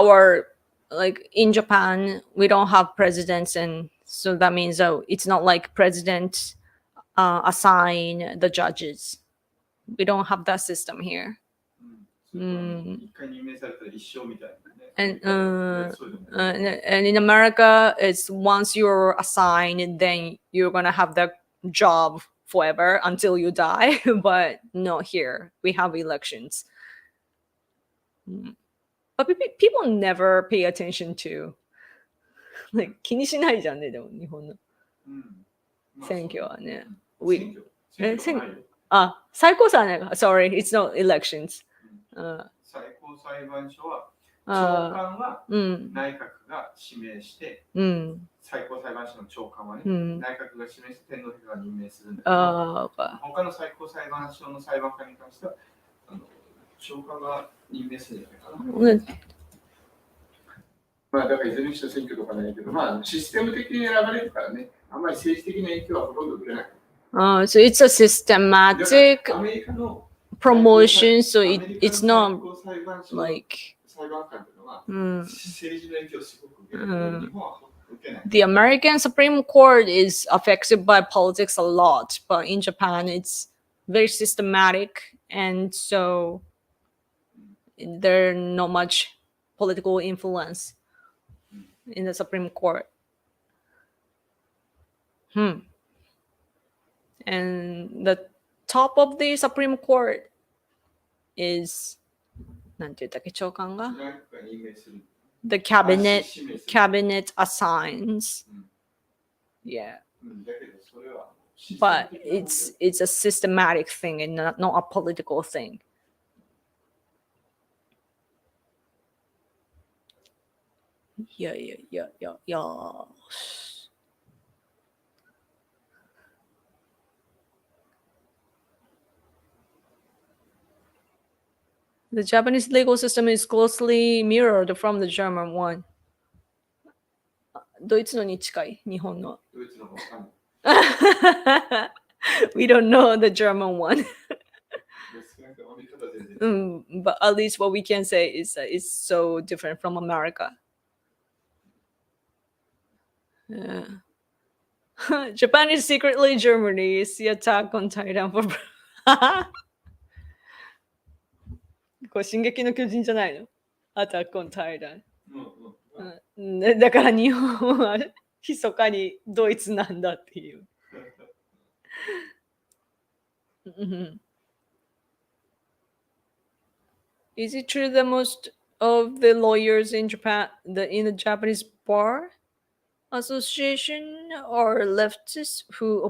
like in Japan we don't have presidents, and so that means it's not like president assign the judges. We don't have that system here. それから一回任命されたら一生みたいなね。And in America, it's once you're assigned, then you're gonna have that job forever until you die. But not here. We have elections. But people never pay attention to. Like 気にしないじゃんね、でも日本の選挙はね。最高裁ね。Sorry, it's not elections. 最高裁判所は長官は内閣が指名して、最高裁判所の長官はね、内閣が指名して天皇陛下が任命するんだけど、他の最高裁判所の裁判官に関しては長官が任命するんじゃないかな。まあだからいずれにして選挙とかないけど、まあシステム的に選ばれるからね、あんまり政治的な影響はほとんど受けない。So it's a systematic promotion, so it's not like the American Supreme Court is affected by politics a lot, but in Japan it's very systematic, and so there's not much political influence in the Supreme Court. And the top of the Supreme Court is なんて言ったっけ、長官が the cabinet assigns. Yeah. But it's a systematic thing and not a political thing. Yeah. The Japanese legal system is closely mirrored from the German one. ドイツのに近い、日本の。We don't know the German one. But at least what we can say is that it's so different from America. Japan is secretly Germany. See Attack on Titan for これ進撃の巨人じゃないの？アタックオンタイタン。だから日本は密かにドイツなんだっていう。Is it true that most of the lawyers in Japan, in the Japanese bar association, are leftists who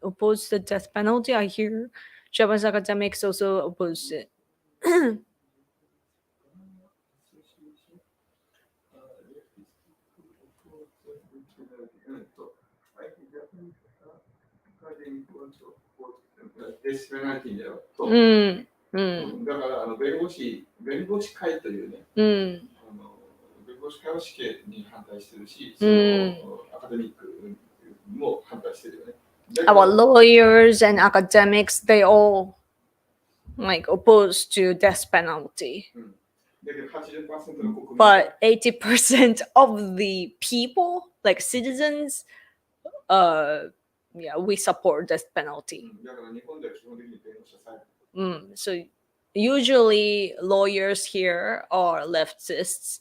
opposed the death penalty. I hear Japanese academics also oppose it. デスペナルティだよと、うんだから弁護士会というね、弁護士会は死刑に反対してるし、そのアカデミックも反対してるよね。Our lawyers and academics, they all like opposed to death penalty. But 80% of the people, like citizens, yeah, we support death penalty. So usually lawyers here are leftists.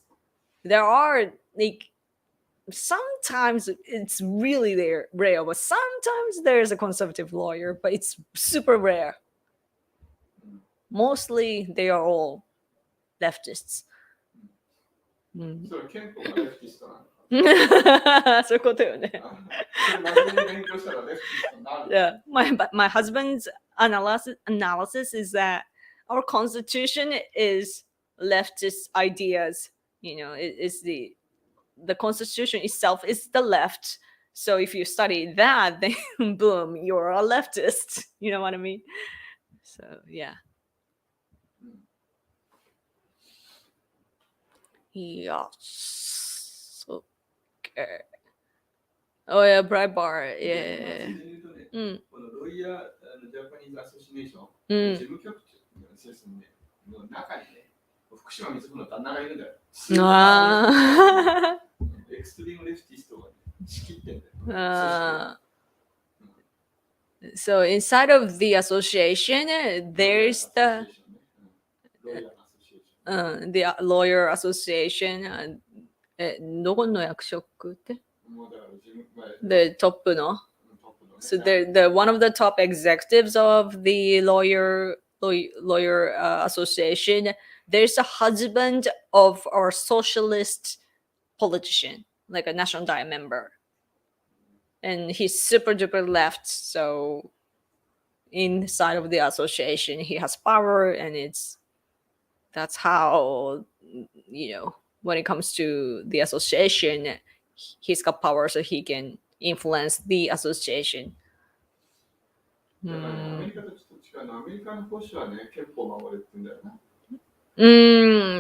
There are like sometimes it's really rare, but sometimes there's a conservative lawyer, but it's super rare. Mostly they are all leftists. それ憲法がレフティストなの。そういうことよね。Yeah, my husband's analysis is that our constitution is leftist ideas. You know, it is the constitution itself is the left. So if you study that, then boom, you're a leftist. You know what I mean? So yeah. Yes. Okay. Oh yeah, Breitbart. Yeah. このロイヤージャパニーズアソシエーション、事務局長の中にね、福島光子の旦那がいるんだよ。エクストリームレフティストが仕切ってんだよ。So inside of the association, there's the lawyer association. どこの役職って The top の So they're one of the top executives of the lawyer association. There's a husband of our socialist politician, like a National Diet member. And he's super duper left, so inside of the association he has power, and that's how, you know, when it comes to the association, he's got power, so he can influence the association.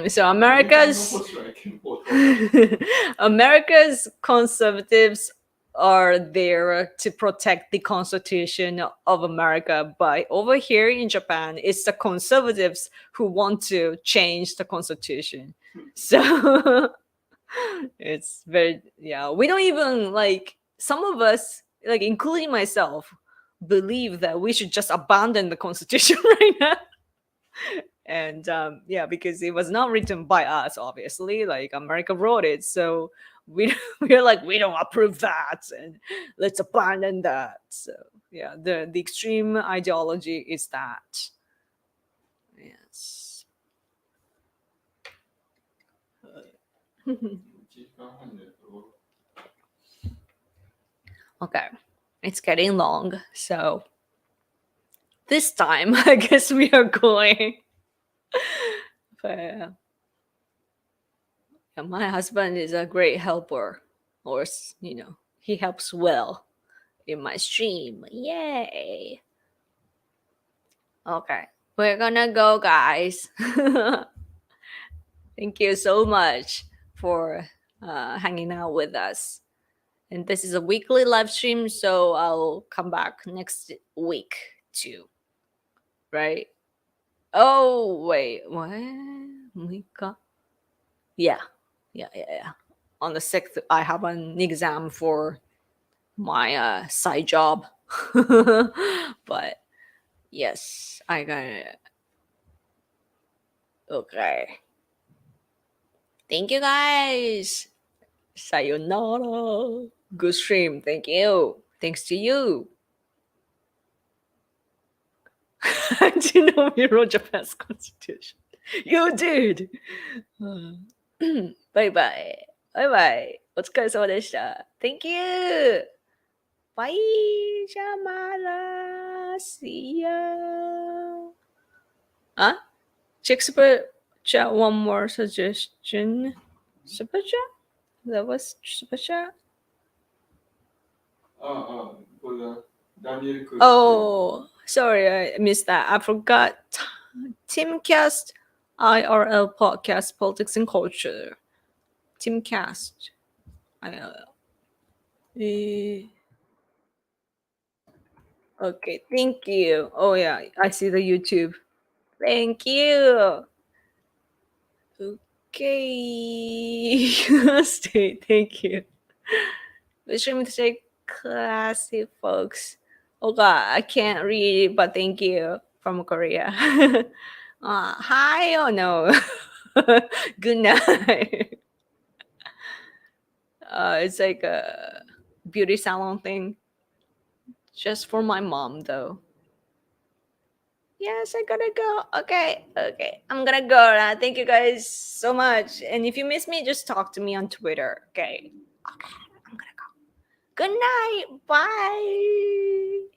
So America's conservatives are there to protect the Constitution of America, but over here in Japan, it's the conservatives who want to change the Constitution. So it's very, yeah, we don't even, like, some of us, like including myself, believe that we should just abandon the Constitution right now. And yeah, because it was not written by us, obviously, like America wrote it, so we're like, we don't approve that, and let's abandon that. So yeah, the extreme ideology is that. Yes. Okay, it's getting long, so this time I guess we are going. But yeah, my husband is a great helper, or you know, he helps well in my stream. Yay! Okay, we're gonna go, guys. Thank you so much for hanging out with us. And this is a weekly live stream, so I'll come back next week too. Right? Oh, wait, what? Yeah. On the 6th, I have an exam for my side job. But yes, I got it. Okay. Thank you, guys. Sayonara. Good stream. Thank you. Thanks to you. Do you know we wrote Japan's constitution? You did. Bye bye. Bye bye. お疲れ様でした。Thank you. Bye, Shamala. See ya. Huh? Check super chat. One more suggestion. Super chat? That was super chat. これだ。ダニエル君。Oh, sorry, I missed that. I forgot. Timcast IRL podcast, politics and culture. Timcast IRL. Okay, thank you. Oh yeah, I see the YouTube. Thank you. Okay. Stay. Thank you. The stream today, classy folks. Oh god, I can't read, but thank you from Korea. Hi. Oh no. Good night. It's like a beauty salon thing, just for my mom though. Yes, I gotta go. Okay, okay. I'm gonna go now. Thank you guys so much. And if you miss me, just talk to me on Twitter. Okay. Okay, I'm gonna go. Good night. Bye.